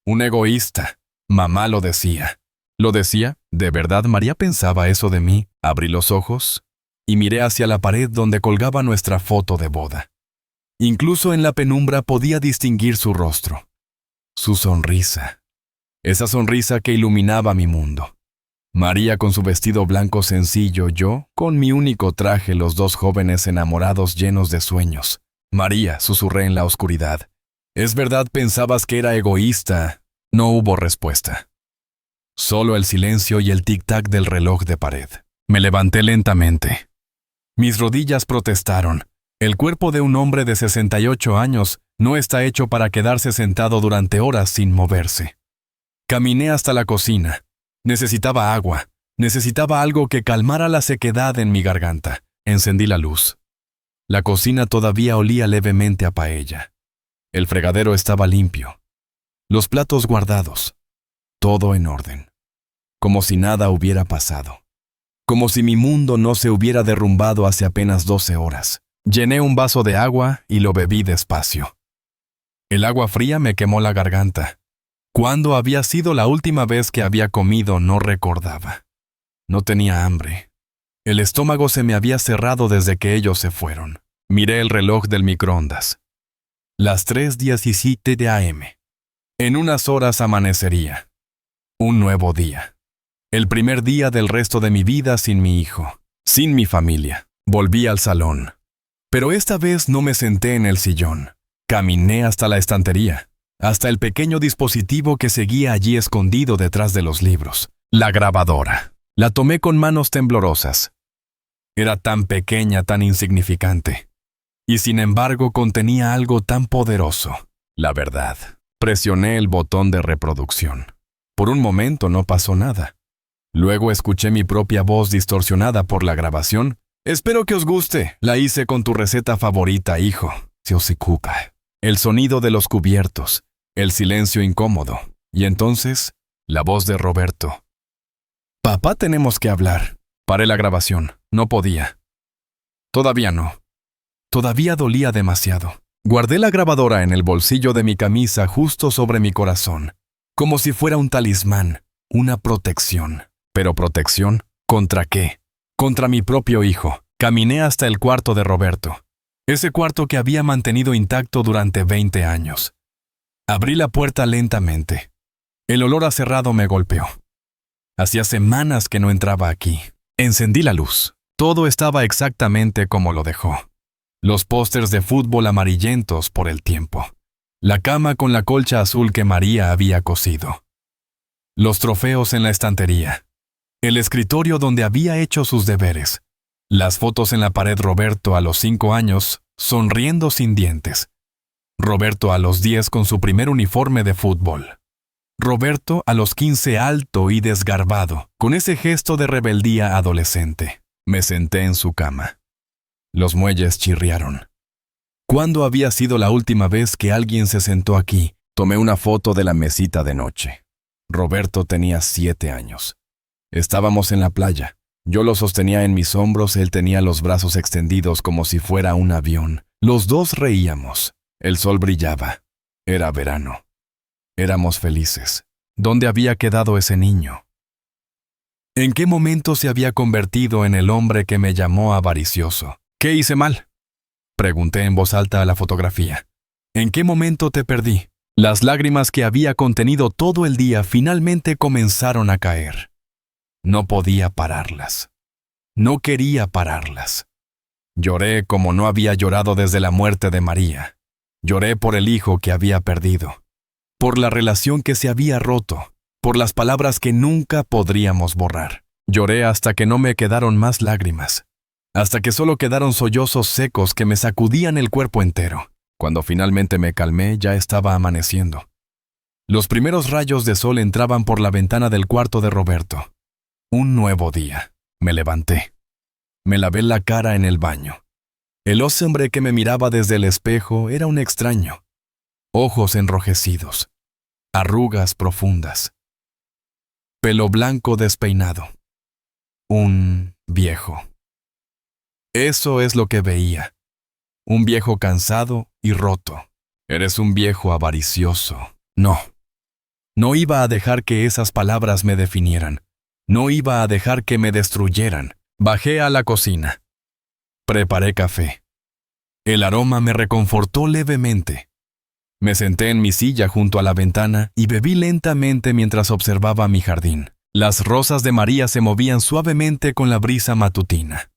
Un egoísta. Mamá lo decía. ¿Lo decía? ¿De verdad María pensaba eso de mí? Abrí los ojos y miré hacia la pared donde colgaba nuestra foto de boda. Incluso en la penumbra podía distinguir su rostro. Su sonrisa. Esa sonrisa que iluminaba mi mundo. María con su vestido blanco sencillo, yo con mi único traje, los dos jóvenes enamorados llenos de sueños. María, susurré en la oscuridad. ¿Es verdad pensabas que era egoísta? No hubo respuesta. Solo el silencio y el tic-tac del reloj de pared. Me levanté lentamente. Mis rodillas protestaron. El cuerpo de un hombre de 68 años no está hecho para quedarse sentado durante horas sin moverse. Caminé hasta la cocina. Necesitaba agua. Necesitaba algo que calmara la sequedad en mi garganta. Encendí la luz. La cocina todavía olía levemente a paella. El fregadero estaba limpio. Los platos guardados. Todo en orden. Como si nada hubiera pasado. Como si mi mundo no se hubiera derrumbado hace apenas 12 horas. Llené un vaso de agua y lo bebí despacio. El agua fría me quemó la garganta. ¿Cuándo había sido la última vez que había comido? No recordaba. No tenía hambre. El estómago se me había cerrado desde que ellos se fueron. Miré el reloj del microondas. Las 3:17 a.m. En unas horas amanecería. Un nuevo día. El primer día del resto de mi vida sin mi hijo, sin mi familia. Volví al salón. Pero esta vez no me senté en el sillón. Caminé hasta la estantería, hasta el pequeño dispositivo que seguía allí escondido detrás de los libros. La grabadora. La tomé con manos temblorosas. Era tan pequeña, tan insignificante. Y sin embargo contenía algo tan poderoso. La verdad. Presioné el botón de reproducción. Por un momento no pasó nada. Luego escuché mi propia voz distorsionada por la grabación. Espero que os guste. La hice con tu receta favorita, hijo. Se os ocupa. El sonido de los cubiertos. El silencio incómodo. Y entonces, la voz de Roberto. Papá, tenemos que hablar. Paré la grabación. No podía. Todavía no. Todavía dolía demasiado. Guardé la grabadora en el bolsillo de mi camisa justo sobre mi corazón, como si fuera un talismán, una protección. ¿Pero protección? ¿Contra qué? Contra mi propio hijo. Caminé hasta el cuarto de Roberto, ese cuarto que había mantenido intacto durante 20 años. Abrí la puerta lentamente. El olor a cerrado me golpeó. Hacía semanas que no entraba aquí. Encendí la luz. Todo estaba exactamente como lo dejó. Los pósters de fútbol amarillentos por el tiempo. La cama con la colcha azul que María había cosido. Los trofeos en la estantería. El escritorio donde había hecho sus deberes. Las fotos en la pared. Roberto a los 5 años, sonriendo sin dientes. Roberto a los 10 con su primer uniforme de fútbol. Roberto a los 15 alto y desgarbado, con ese gesto de rebeldía adolescente. Me senté en su cama. Los muelles chirriaron. ¿Cuándo había sido la última vez que alguien se sentó aquí? Tomé una foto de la mesita de noche. Roberto tenía 7 años. Estábamos en la playa. Yo lo sostenía en mis hombros, él tenía los brazos extendidos como si fuera un avión. Los dos reíamos. El sol brillaba. Era verano. Éramos felices. ¿Dónde había quedado ese niño? ¿En qué momento se había convertido en el hombre que me llamó avaricioso? ¿Qué hice mal? Pregunté en voz alta a la fotografía. ¿En qué momento te perdí? Las lágrimas que había contenido todo el día finalmente comenzaron a caer. No podía pararlas. No quería pararlas. Lloré como no había llorado desde la muerte de María. Lloré por el hijo que había perdido, por la relación que se había roto, por las palabras que nunca podríamos borrar. Lloré hasta que no me quedaron más lágrimas, hasta que solo quedaron sollozos secos que me sacudían el cuerpo entero. Cuando finalmente me calmé, ya estaba amaneciendo. Los primeros rayos de sol entraban por la ventana del cuarto de Roberto. Un nuevo día. Me levanté. Me lavé la cara en el baño. El hombre que me miraba desde el espejo era un extraño. Ojos enrojecidos, arrugas profundas, pelo blanco despeinado. Un viejo. Eso es lo que veía. Un viejo cansado y roto. Eres un viejo avaricioso. No. No iba a dejar que esas palabras me definieran. No iba a dejar que me destruyeran. Bajé a la cocina. Preparé café. El aroma me reconfortó levemente. Me senté en mi silla junto a la ventana y bebí lentamente mientras observaba mi jardín. Las rosas de María se movían suavemente con la brisa matutina.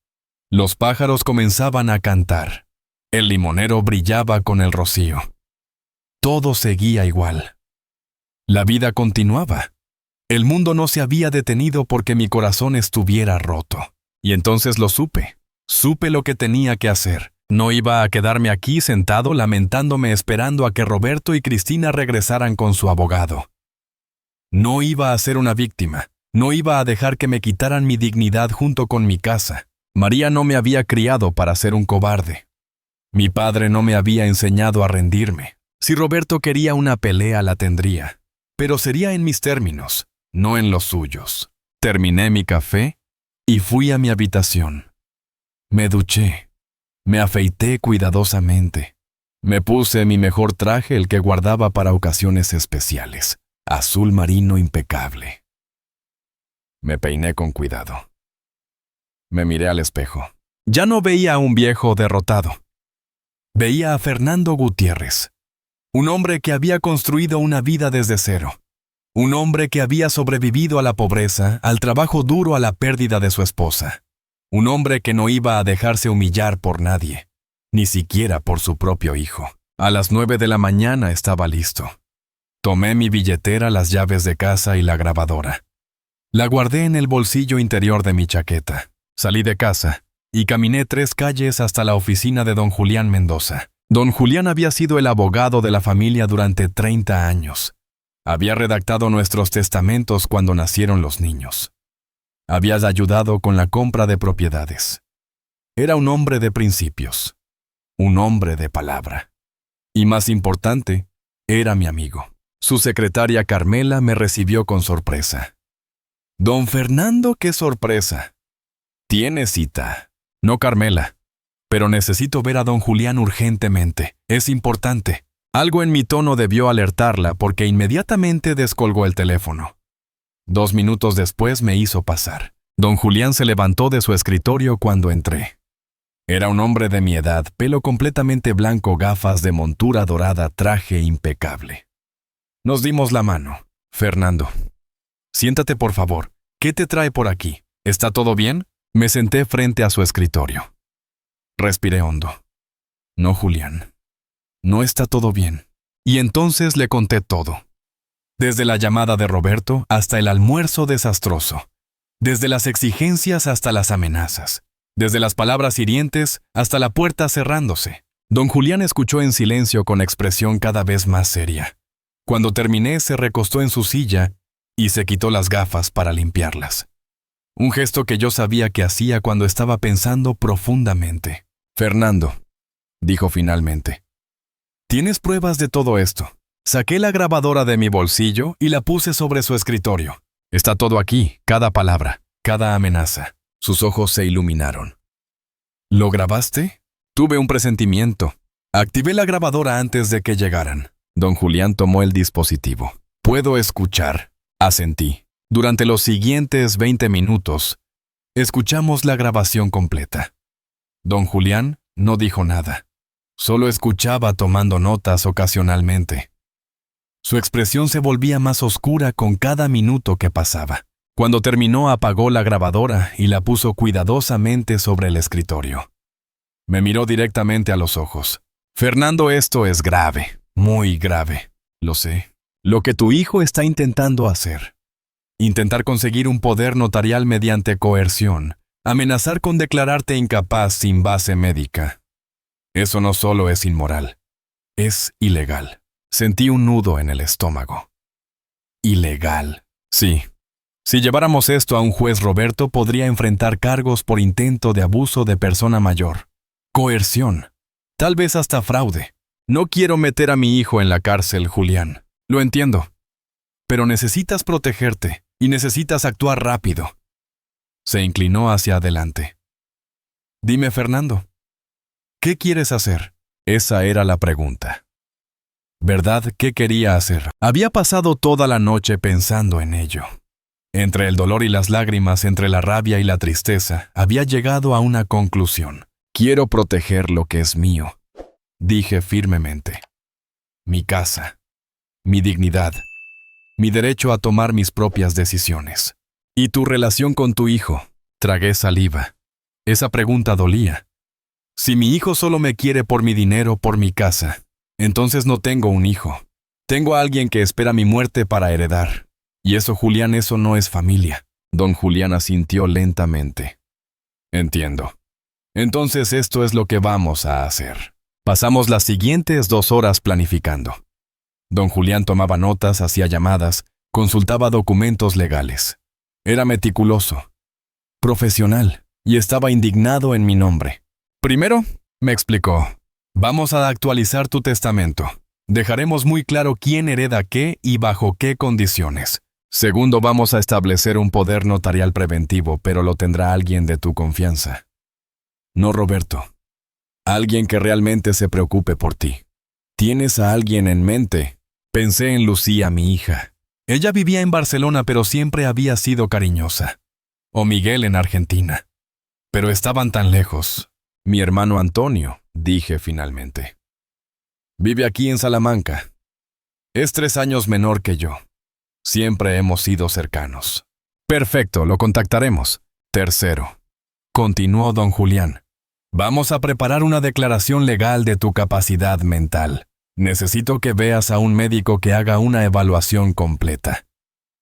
Los pájaros comenzaban a cantar. El limonero brillaba con el rocío. Todo seguía igual. La vida continuaba. El mundo no se había detenido porque mi corazón estuviera roto. Y entonces lo supe. Supe lo que tenía que hacer. No iba a quedarme aquí sentado lamentándome esperando a que Roberto y Cristina regresaran con su abogado. No iba a ser una víctima. No iba a dejar que me quitaran mi dignidad junto con mi casa. María no me había criado para ser un cobarde. Mi padre no me había enseñado a rendirme. Si Roberto quería una pelea, la tendría. Pero sería en mis términos, no en los suyos. Terminé mi café y fui a mi habitación. Me duché. Me afeité cuidadosamente. Me puse mi mejor traje, el que guardaba para ocasiones especiales, azul marino impecable. Me peiné con cuidado. Me miré al espejo. Ya no veía a un viejo derrotado. Veía a Fernando Gutiérrez, un hombre que había construido una vida desde cero. Un hombre que había sobrevivido a la pobreza, al trabajo duro, a la pérdida de su esposa. Un hombre que no iba a dejarse humillar por nadie, ni siquiera por su propio hijo. A las 9 de la mañana estaba listo. Tomé mi billetera, las llaves de casa y la grabadora. La guardé en el bolsillo interior de mi chaqueta. Salí de casa y caminé 3 calles hasta la oficina de don Julián Mendoza. Don Julián había sido el abogado de la familia durante 30 años. Había redactado nuestros testamentos cuando nacieron los niños. Había ayudado con la compra de propiedades. Era un hombre de principios. Un hombre de palabra. Y más importante, era mi amigo. Su secretaria Carmela me recibió con sorpresa. Don Fernando, qué sorpresa. Tiene cita. No, Carmela. Pero necesito ver a don Julián urgentemente. Es importante. Algo en mi tono debió alertarla porque inmediatamente descolgó el teléfono. 2 minutos después me hizo pasar. Don Julián se levantó de su escritorio cuando entré. Era un hombre de mi edad, pelo completamente blanco, gafas de montura dorada, traje impecable. Nos dimos la mano. Fernando. Siéntate, por favor. ¿Qué te trae por aquí? ¿Está todo bien? Me senté frente a su escritorio. Respiré hondo. No, Julián. No está todo bien. Y entonces le conté todo. Desde la llamada de Roberto hasta el almuerzo desastroso. Desde las exigencias hasta las amenazas. Desde las palabras hirientes hasta la puerta cerrándose. Don Julián escuchó en silencio con expresión cada vez más seria. Cuando terminé, se recostó en su silla y se quitó las gafas para limpiarlas. Un gesto que yo sabía que hacía cuando estaba pensando profundamente. Fernando, dijo finalmente. ¿Tienes pruebas de todo esto? Saqué la grabadora de mi bolsillo y la puse sobre su escritorio. Está todo aquí, cada palabra, cada amenaza. Sus ojos se iluminaron. ¿Lo grabaste? Tuve un presentimiento. Activé la grabadora antes de que llegaran. Don Julián tomó el dispositivo. Puedo escuchar, asentí. Durante los siguientes 20 minutos, escuchamos la grabación completa. Don Julián no dijo nada. Solo escuchaba tomando notas ocasionalmente. Su expresión se volvía más oscura con cada minuto que pasaba. Cuando terminó, apagó la grabadora y la puso cuidadosamente sobre el escritorio. Me miró directamente a los ojos. Fernando, esto es grave, muy grave. Lo sé. Lo que tu hijo está intentando hacer. Intentar conseguir un poder notarial mediante coerción. Amenazar con declararte incapaz sin base médica. Eso no solo es inmoral, es ilegal. Sentí un nudo en el estómago. Ilegal. Sí. Si lleváramos esto a un juez, Roberto podría enfrentar cargos por intento de abuso de persona mayor, coerción, tal vez hasta fraude. No quiero meter a mi hijo en la cárcel, Julián. Lo entiendo. Pero necesitas protegerte y necesitas actuar rápido. Se inclinó hacia adelante. Dime, Fernando, ¿qué quieres hacer? Esa era la pregunta. ¿Verdad qué quería hacer? Había pasado toda la noche pensando en ello. Entre el dolor y las lágrimas, entre la rabia y la tristeza, había llegado a una conclusión. Quiero proteger lo que es mío, dije firmemente. Mi casa, mi dignidad, mi derecho a tomar mis propias decisiones. ¿Y tu relación con tu hijo? Tragué saliva. Esa pregunta dolía. Si mi hijo solo me quiere por mi dinero, por mi casa, entonces no tengo un hijo. Tengo a alguien que espera mi muerte para heredar. Y eso, Julián, eso no es familia. Don Julián asintió lentamente. Entiendo. Entonces esto es lo que vamos a hacer. Pasamos las siguientes 2 horas planificando. Don Julián tomaba notas, hacía llamadas, consultaba documentos legales. Era meticuloso, profesional, y estaba indignado en mi nombre. Primero, me explicó, vamos a actualizar tu testamento. Dejaremos muy claro quién hereda qué y bajo qué condiciones. Segundo, vamos a establecer un poder notarial preventivo, pero lo tendrá alguien de tu confianza. No Roberto. Alguien que realmente se preocupe por ti. ¿Tienes a alguien en mente? Pensé en Lucía, mi hija. Ella vivía en Barcelona, pero siempre había sido cariñosa. O Miguel en Argentina. Pero estaban tan lejos. Mi hermano Antonio, dije finalmente. Vive aquí en Salamanca. Es 3 años menor que yo. Siempre hemos sido cercanos. Perfecto, lo contactaremos. Tercero, continuó don Julián. Vamos a preparar una declaración legal de tu capacidad mental. Necesito que veas a un médico que haga una evaluación completa,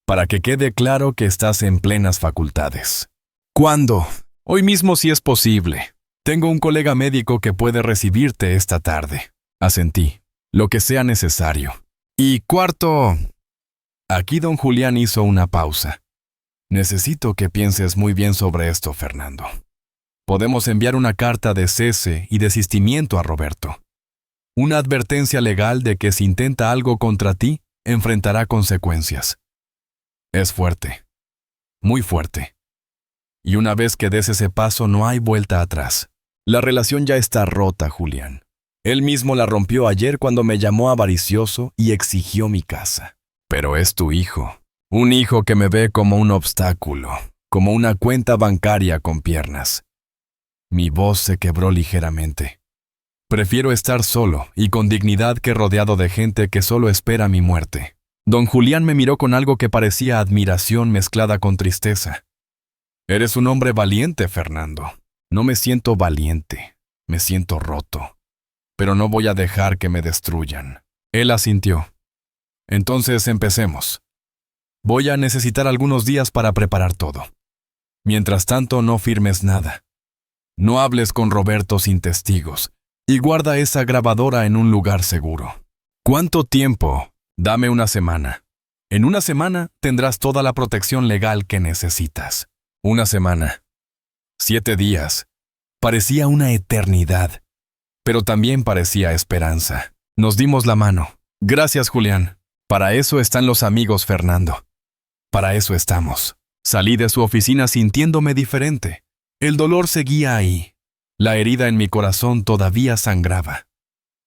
para que quede claro que estás en plenas facultades. ¿Cuándo? Hoy mismo si es posible. Tengo un colega médico que puede recibirte esta tarde. Asentí. Lo que sea necesario. Y cuarto... Aquí don Julián hizo una pausa. Necesito que pienses muy bien sobre esto, Fernando. Podemos enviar una carta de cese y desistimiento a Roberto. Una advertencia legal de que si intenta algo contra ti, enfrentará consecuencias. Es fuerte. Muy fuerte. Y una vez que des ese paso no hay vuelta atrás. La relación ya está rota, Julián. Él mismo la rompió ayer cuando me llamó avaricioso y exigió mi casa. Pero es tu hijo. Un hijo que me ve como un obstáculo, como una cuenta bancaria con piernas. Mi voz se quebró ligeramente. Prefiero estar solo y con dignidad que rodeado de gente que solo espera mi muerte. Don Julián me miró con algo que parecía admiración mezclada con tristeza. Eres un hombre valiente, Fernando. No me siento valiente, me siento roto. Pero no voy a dejar que me destruyan. Él asintió. Entonces empecemos. Voy a necesitar algunos días para preparar todo. Mientras tanto, no firmes nada. No hables con Roberto sin testigos y guarda esa grabadora en un lugar seguro. ¿Cuánto tiempo? Dame una semana. En una semana tendrás toda la protección legal que necesitas. Una semana. 7 días. Parecía una eternidad, pero también parecía esperanza. Nos dimos la mano. Gracias, Julián. Para eso están los amigos, Fernando. Para eso estamos. Salí de su oficina sintiéndome diferente. El dolor seguía ahí. La herida en mi corazón todavía sangraba.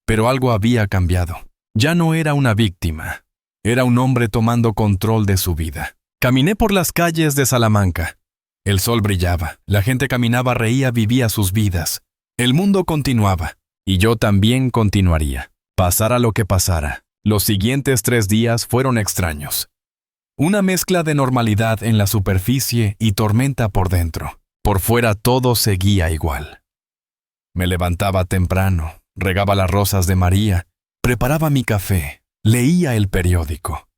Pero algo había cambiado. Ya no era una víctima. Era un hombre tomando control de su vida. Caminé por las calles de Salamanca. El sol brillaba. La gente caminaba, reía, vivía sus vidas. El mundo continuaba. Y yo también continuaría. Pasara lo que pasara. Los siguientes 3 días fueron extraños. Una mezcla de normalidad en la superficie y tormenta por dentro. Por fuera todo seguía igual. Me levantaba temprano, regaba las rosas de María, preparaba mi café, leía el periódico.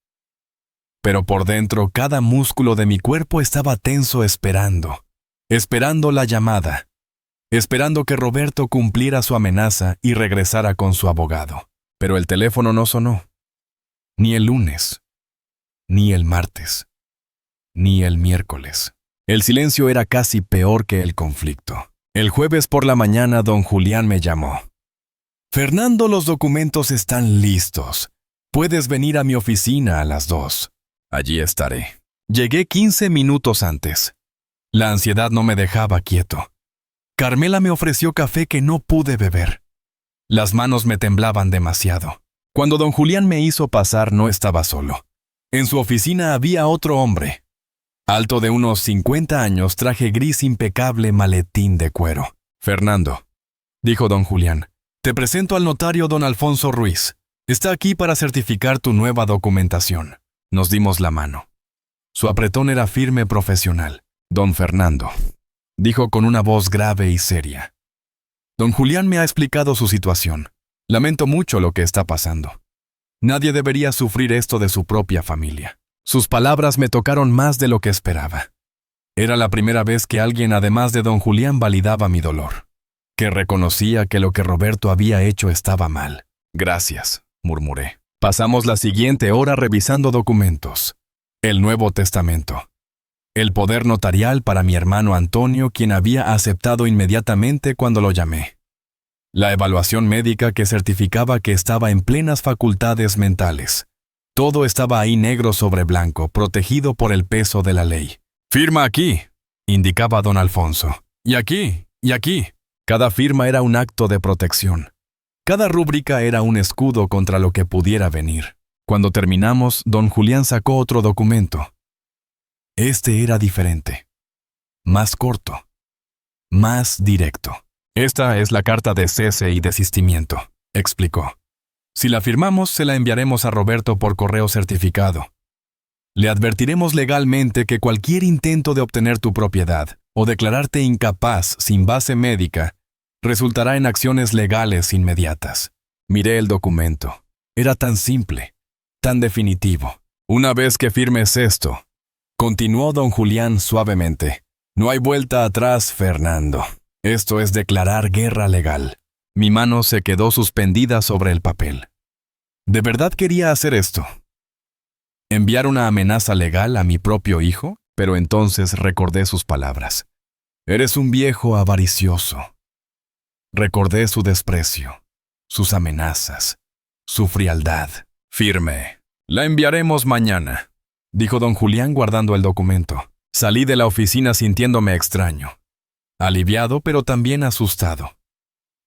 Pero por dentro cada músculo de mi cuerpo estaba tenso esperando la llamada, esperando que Roberto cumpliera su amenaza y regresara con su abogado. Pero el teléfono no sonó. Ni el lunes, ni el martes, ni el miércoles. El silencio era casi peor que el conflicto. El jueves por la mañana don Julián me llamó. Fernando, los documentos están listos. Puedes venir a mi oficina a las 2. Allí estaré. Llegué 15 minutos antes. La ansiedad no me dejaba quieto. Carmela me ofreció café que no pude beber. Las manos me temblaban demasiado. Cuando don Julián me hizo pasar, no estaba solo. En su oficina había otro hombre. Alto de unos 50 años, traje gris impecable, maletín de cuero. Fernando, dijo don Julián, te presento al notario don Alfonso Ruiz. Está aquí para certificar tu nueva documentación. Nos dimos la mano. Su apretón era firme, profesional. Don Fernando, dijo con una voz grave y seria. Don Julián me ha explicado su situación. Lamento mucho lo que está pasando. Nadie debería sufrir esto de su propia familia. Sus palabras me tocaron más de lo que esperaba. Era la primera vez que alguien además de don Julián validaba mi dolor, que reconocía que lo que Roberto había hecho estaba mal. Gracias, murmuré. Pasamos la siguiente hora revisando documentos. El Nuevo Testamento. El poder notarial para mi hermano Antonio, quien había aceptado inmediatamente cuando lo llamé. La evaluación médica que certificaba que estaba en plenas facultades mentales. Todo estaba ahí negro sobre blanco, protegido por el peso de la ley. «Firma aquí», indicaba don Alfonso. «Y aquí, y aquí». Cada firma era un acto de protección. Cada rúbrica era un escudo contra lo que pudiera venir. Cuando terminamos, don Julián sacó otro documento. Este era diferente. Más corto. Más directo. «Esta es la carta de cese y desistimiento», explicó. «Si la firmamos, se la enviaremos a Roberto por correo certificado. Le advertiremos legalmente que cualquier intento de obtener tu propiedad o declararte incapaz sin base médica resultará en acciones legales inmediatas». Miré el documento. Era tan simple, tan definitivo. «Una vez que firmes esto», continuó don Julián suavemente, «no hay vuelta atrás, Fernando. Esto es declarar guerra legal». Mi mano se quedó suspendida sobre el papel. ¿De verdad quería hacer esto? ¿Enviar una amenaza legal a mi propio hijo? Pero entonces recordé sus palabras. «Eres un viejo avaricioso». Recordé su desprecio, sus amenazas, su frialdad. «Firme. La enviaremos mañana», dijo don Julián guardando el documento. Salí de la oficina sintiéndome extraño. Aliviado, pero también asustado.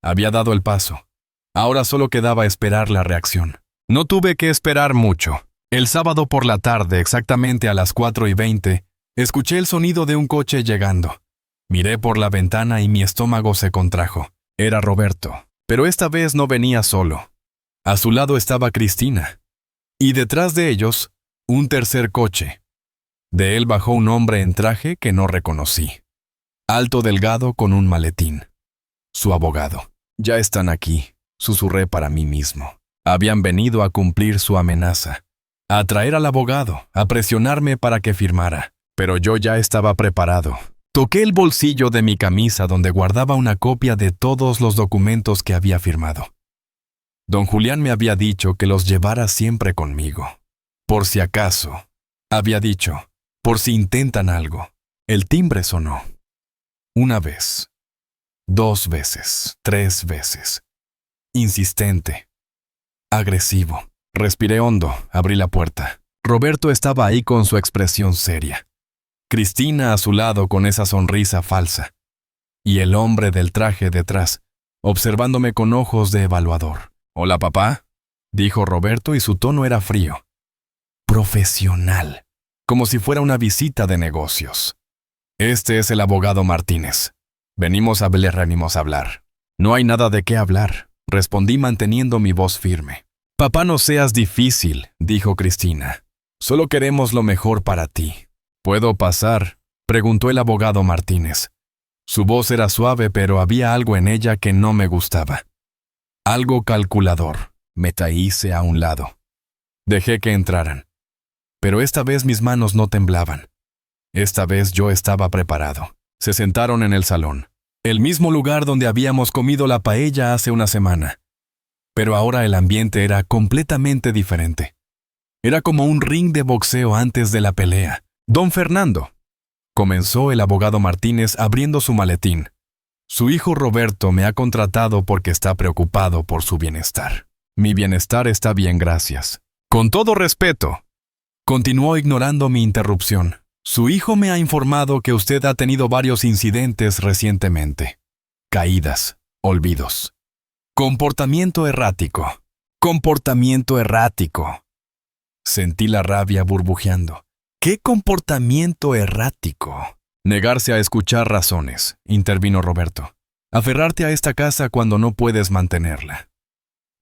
Había dado el paso. Ahora solo quedaba esperar la reacción. No tuve que esperar mucho. El sábado por la tarde, exactamente a las 4:20, escuché el sonido de un coche llegando. Miré por la ventana y mi estómago se contrajo. Era Roberto, pero esta vez no venía solo. A su lado estaba Cristina. Y detrás de ellos, un tercer coche. De él bajó un hombre en traje que no reconocí. Alto, delgado, con un maletín. Su abogado. «Ya están aquí», susurré para mí mismo. Habían venido a cumplir su amenaza, a traer al abogado, a presionarme para que firmara. Pero yo ya estaba preparado. Toqué el bolsillo de mi camisa donde guardaba una copia de todos los documentos que había firmado. Don Julián me había dicho que los llevara siempre conmigo. Por si acaso, había dicho, por si intentan algo. El timbre sonó. Una vez. 2 veces, 3 veces. Insistente. Agresivo. Respiré hondo, abrí la puerta. Roberto estaba ahí con su expresión seria. Cristina a su lado con esa sonrisa falsa. Y el hombre del traje detrás, observándome con ojos de evaluador. «Hola, papá», dijo Roberto y su tono era frío. Profesional. Como si fuera una visita de negocios. «Este es el abogado Martínez. Venimos a hablar». «No hay nada de qué hablar», respondí manteniendo mi voz firme. «Papá, no seas difícil», dijo Cristina. «Solo queremos lo mejor para ti». «¿Puedo pasar?», preguntó el abogado Martínez. Su voz era suave, pero había algo en ella que no me gustaba. Algo calculador. Me hice a un lado. Dejé que entraran. Pero esta vez mis manos no temblaban. Esta vez yo estaba preparado. Se sentaron en el salón, el mismo lugar donde habíamos comido la paella hace una semana. Pero ahora el ambiente era completamente diferente. Era como un ring de boxeo antes de la pelea. «Don Fernando», comenzó el abogado Martínez abriendo su maletín. Su hijo Roberto me ha contratado porque está preocupado por su bienestar. Mi bienestar está bien, gracias. Con todo respeto. Continuó ignorando mi interrupción. Su hijo me ha informado que usted ha tenido varios incidentes recientemente. Caídas, olvidos. Comportamiento errático. Comportamiento errático. Sentí la rabia burbujeando. ¿Qué comportamiento errático? Negarse a escuchar razones, intervino Roberto. Aferrarte a esta casa cuando no puedes mantenerla.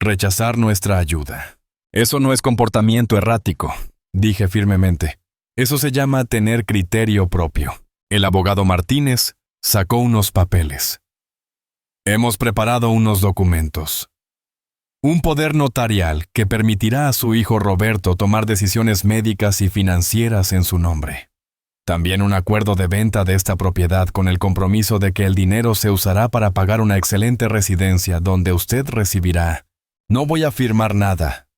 Rechazar nuestra ayuda. Eso no es comportamiento errático, dije firmemente. Eso se llama tener criterio propio. El abogado Martínez sacó unos papeles. Hemos preparado unos documentos. Un poder notarial que permitirá a su hijo Roberto tomar decisiones médicas y financieras en su nombre. También un acuerdo de venta de esta propiedad con el compromiso de que el dinero se usará para pagar una excelente residencia donde usted recibirá. No voy a firmar nada.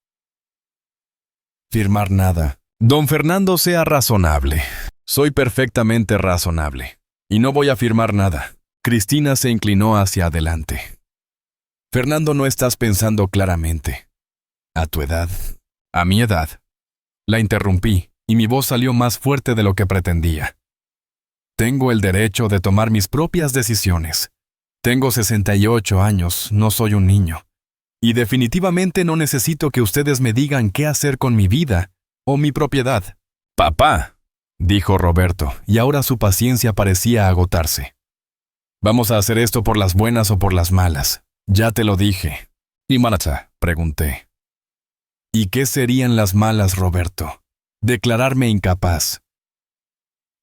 Firmar nada. Don Fernando, sea razonable. Soy perfectamente razonable. Y no voy a firmar nada. Cristina se inclinó hacia adelante. Fernando, no estás pensando claramente. A tu edad. A mi edad. La interrumpí, y mi voz salió más fuerte de lo que pretendía. Tengo el derecho de tomar mis propias decisiones. Tengo 68 años, no soy un niño. Y definitivamente no necesito que ustedes me digan qué hacer con mi vida o mi propiedad. Papá, dijo Roberto, y ahora su paciencia parecía agotarse. Vamos a hacer esto por las buenas o por las malas. Ya te lo dije. ¿Y Manata? Pregunté. ¿Y qué serían las malas, Roberto? Declararme incapaz.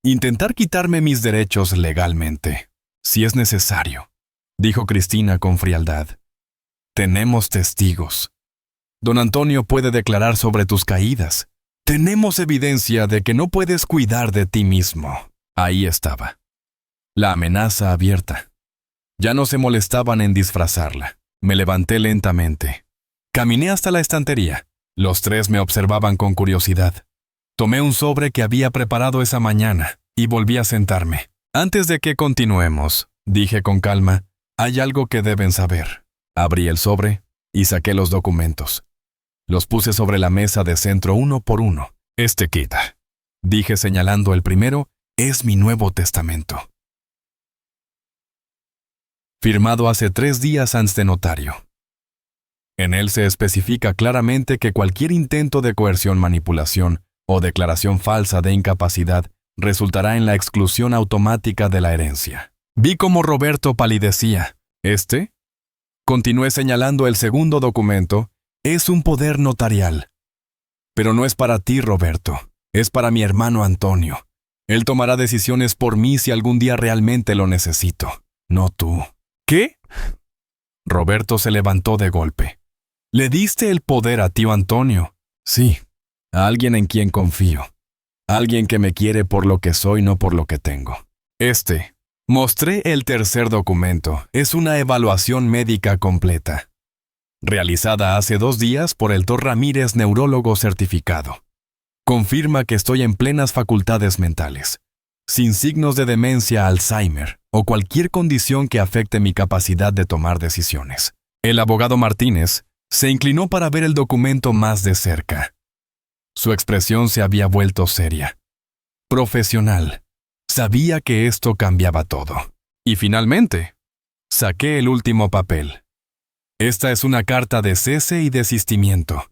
Intentar quitarme mis derechos legalmente, si es necesario, dijo Cristina con frialdad. Tenemos testigos. Don Antonio puede declarar sobre tus caídas. Tenemos evidencia de que no puedes cuidar de ti mismo. Ahí estaba. La amenaza abierta. Ya no se molestaban en disfrazarla. Me levanté lentamente. Caminé hasta la estantería. Los tres me observaban con curiosidad. Tomé un sobre que había preparado esa mañana y volví a sentarme. Antes de que continuemos, dije con calma, hay algo que deben saber. Abrí el sobre y saqué los documentos. Los puse sobre la mesa de centro uno por uno. Este quita, dije señalando el primero, es mi Nuevo Testamento. Firmado hace 3 días ante notario. En él se especifica claramente que cualquier intento de coerción, manipulación o declaración falsa de incapacidad resultará en la exclusión automática de la herencia. Vi cómo Roberto palidecía. Continué señalando el segundo documento, es un poder notarial. Pero no es para ti, Roberto, es para mi hermano Antonio. Él tomará decisiones por mí si algún día realmente lo necesito, no tú. ¿Qué? Roberto se levantó de golpe. ¿Le diste el poder a tío Antonio? Sí, a alguien en quien confío. Alguien que me quiere por lo que soy, no por lo que tengo. Mostré el tercer documento. Es una evaluación médica completa. Realizada hace 2 días por el Dr. Ramírez, neurólogo certificado. Confirma que estoy en plenas facultades mentales, sin signos de demencia, Alzheimer o cualquier condición que afecte mi capacidad de tomar decisiones. El abogado Martínez se inclinó para ver el documento más de cerca. Su expresión se había vuelto seria. Profesional. Sabía que esto cambiaba todo. Y finalmente, saqué el último papel. Esta es una carta de cese y desistimiento,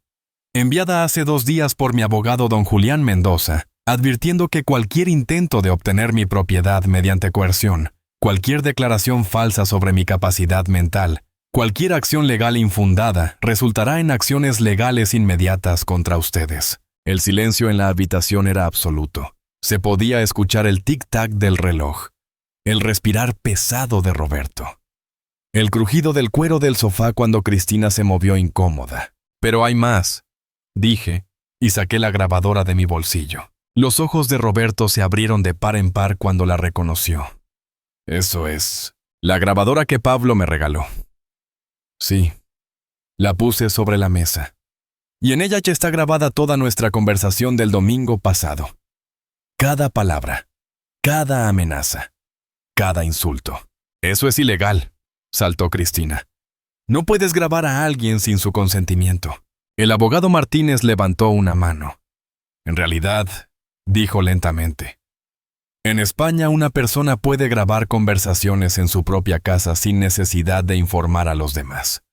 enviada hace 2 días por mi abogado don Julián Mendoza, advirtiendo que cualquier intento de obtener mi propiedad mediante coerción, cualquier declaración falsa sobre mi capacidad mental, cualquier acción legal infundada resultará en acciones legales inmediatas contra ustedes. El silencio en la habitación era absoluto. Se podía escuchar el tic-tac del reloj, el respirar pesado de Roberto, el crujido del cuero del sofá cuando Cristina se movió incómoda. Pero hay más, dije, y saqué la grabadora de mi bolsillo. Los ojos de Roberto se abrieron de par en par cuando la reconoció. Eso es, la grabadora que Pablo me regaló. Sí, la puse sobre la mesa. Y en ella ya está grabada toda nuestra conversación del domingo pasado. Cada palabra, cada amenaza, cada insulto. Eso es ilegal, saltó Cristina. No puedes grabar a alguien sin su consentimiento. El abogado Martínez levantó una mano. En realidad, dijo lentamente, en España una persona puede grabar conversaciones en su propia casa sin necesidad de informar a los demás.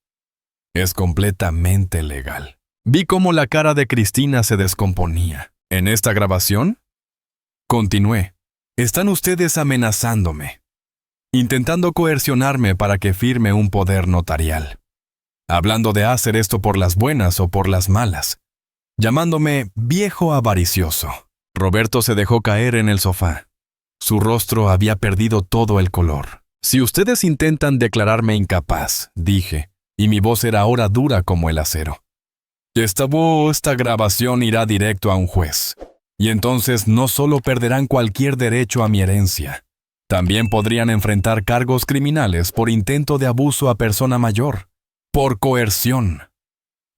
Es completamente legal. Vi cómo la cara de Cristina se descomponía. ¿En esta grabación? Continué. Están ustedes amenazándome, intentando coercionarme para que firme un poder notarial, hablando de hacer esto por las buenas o por las malas, llamándome viejo avaricioso. Roberto se dejó caer en el sofá. Su rostro había perdido todo el color. Si ustedes intentan declararme incapaz, dije, y mi voz era ahora dura como el acero. Esta grabación irá directo a un juez, y entonces no solo perderán cualquier derecho a mi herencia, también podrían enfrentar cargos criminales por intento de abuso a persona mayor, por coerción,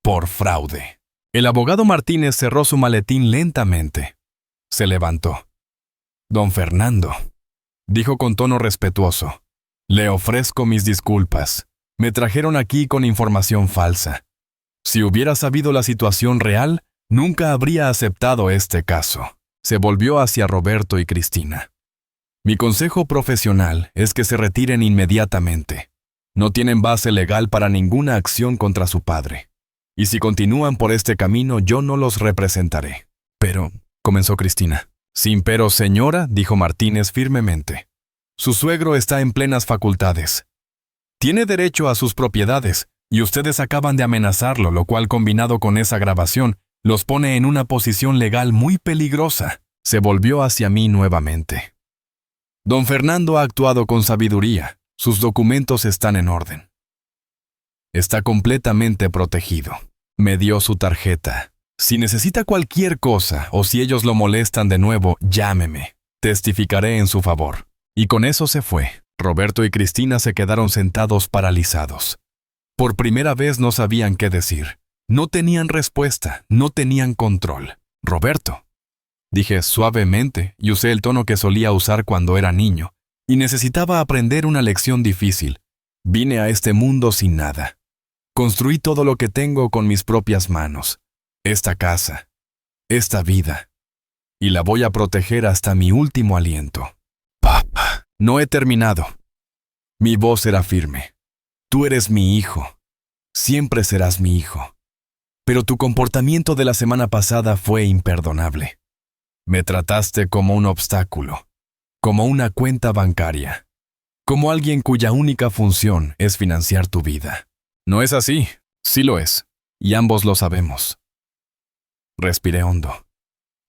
por fraude. El abogado Martínez cerró su maletín lentamente. Se levantó. Don Fernando, dijo con tono respetuoso, le ofrezco mis disculpas. Me trajeron aquí con información falsa. Si hubiera sabido la situación real, nunca habría aceptado este caso. Se volvió hacia Roberto y Cristina. Mi consejo profesional es que se retiren inmediatamente. No tienen base legal para ninguna acción contra su padre. Y si continúan por este camino, yo no los representaré. Pero, comenzó Cristina. Sin pero, señora, dijo Martínez firmemente. Su suegro está en plenas facultades. Tiene derecho a sus propiedades, y ustedes acaban de amenazarlo, lo cual, combinado con esa grabación, los pone en una posición legal muy peligrosa. Se volvió hacia mí nuevamente. Don Fernando ha actuado con sabiduría. Sus documentos están en orden. Está completamente protegido. Me dio su tarjeta. Si necesita cualquier cosa, o si ellos lo molestan de nuevo, llámeme. Testificaré en su favor. Y con eso se fue. Roberto y Cristina se quedaron sentados paralizados. Por primera vez no sabían qué decir. No tenían respuesta, no tenían control. Roberto, dije suavemente y usé el tono que solía usar cuando era niño, y necesitaba aprender una lección difícil. Vine a este mundo sin nada. Construí todo lo que tengo con mis propias manos. Esta casa, esta vida. Y la voy a proteger hasta mi último aliento. Papá, no he terminado. Mi voz era firme. Tú eres mi hijo. Siempre serás mi hijo. Pero tu comportamiento de la semana pasada fue imperdonable. Me trataste como un obstáculo, como una cuenta bancaria, como alguien cuya única función es financiar tu vida. No es así, sí lo es, y ambos lo sabemos. Respiré hondo.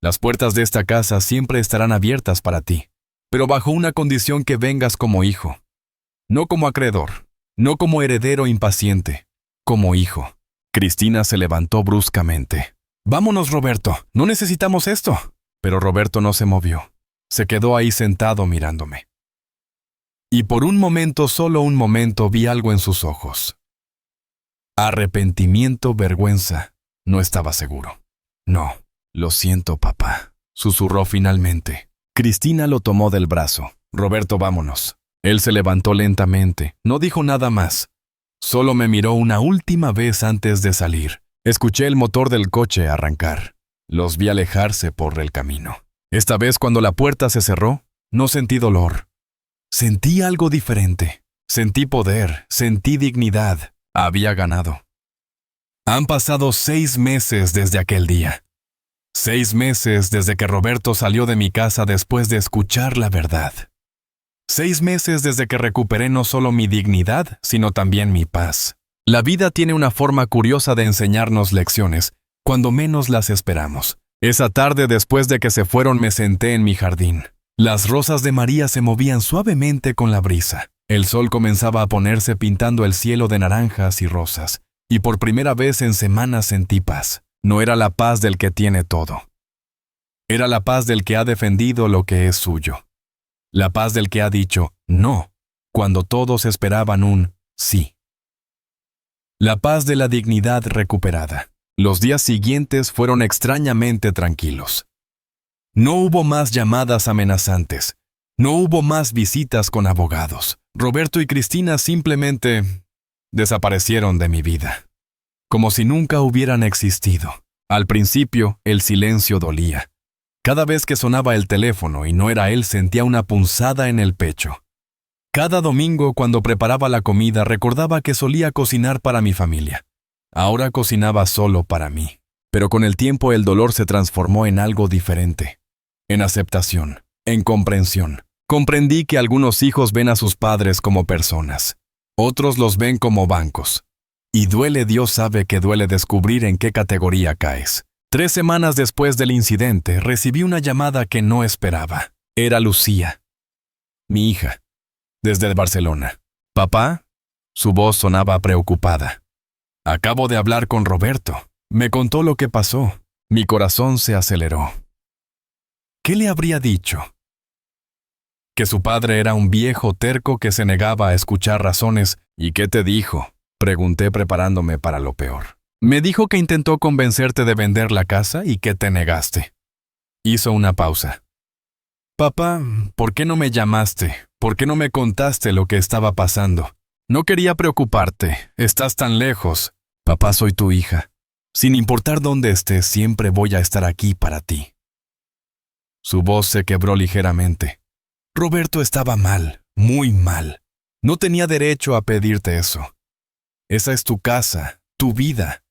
Las puertas de esta casa siempre estarán abiertas para ti, pero bajo una condición: que vengas como hijo. No como acreedor, no como heredero impaciente, como hijo. Cristina se levantó bruscamente. Vámonos, Roberto, no necesitamos esto. Pero Roberto no se movió. Se quedó ahí sentado mirándome. Y por un momento, solo un momento, vi algo en sus ojos. Arrepentimiento, vergüenza. No estaba seguro. No, lo siento, papá, susurró finalmente. Cristina lo tomó del brazo. Roberto, vámonos. Él se levantó lentamente. No dijo nada más. Solo me miró una última vez antes de salir. Escuché el motor del coche arrancar. Los vi alejarse por el camino. Esta vez, cuando la puerta se cerró, no sentí dolor. Sentí algo diferente. Sentí poder, sentí dignidad. Había ganado. Han pasado 6 meses desde aquel día. 6 meses desde que Roberto salió de mi casa después de escuchar la verdad. 6 meses desde que recuperé no solo mi dignidad, sino también mi paz. La vida tiene una forma curiosa de enseñarnos lecciones, cuando menos las esperamos. Esa tarde, después de que se fueron, me senté en mi jardín. Las rosas de María se movían suavemente con la brisa. El sol comenzaba a ponerse, pintando el cielo de naranjas y rosas. Y por primera vez en semanas sentí paz. No era la paz del que tiene todo. Era la paz del que ha defendido lo que es suyo. La paz del que ha dicho no, cuando todos esperaban un sí. La paz de la dignidad recuperada. Los días siguientes fueron extrañamente tranquilos. No hubo más llamadas amenazantes. No hubo más visitas con abogados. Roberto y Cristina simplemente desaparecieron de mi vida, como si nunca hubieran existido. Al principio, el silencio dolía. Cada vez que sonaba el teléfono y no era él, sentía una punzada en el pecho. Cada domingo, cuando preparaba la comida, recordaba que solía cocinar para mi familia. Ahora cocinaba solo para mí. Pero con el tiempo el dolor se transformó en algo diferente. En aceptación, en comprensión. Comprendí que algunos hijos ven a sus padres como personas. Otros los ven como bancos. Y duele, Dios sabe que duele descubrir en qué categoría caes. 3 semanas después del incidente, recibí una llamada que no esperaba. Era Lucía, mi hija, desde Barcelona. «Papá», su voz sonaba preocupada. «Acabo de hablar con Roberto. Me contó lo que pasó». Mi corazón se aceleró. ¿Qué le habría dicho? Que su padre era un viejo terco que se negaba a escuchar razones. «¿Y qué te dijo?», pregunté preparándome para lo peor. «Me dijo que intentó convencerte de vender la casa y que te negaste». Hizo una pausa. «Papá, ¿por qué no me llamaste? ¿Por qué no me contaste lo que estaba pasando? No quería preocuparte. Estás tan lejos. Papá, soy tu hija. Sin importar dónde estés, siempre voy a estar aquí para ti». Su voz se quebró ligeramente. Roberto estaba mal, muy mal. No tenía derecho a pedirte eso. Esa es tu casa, tu vida,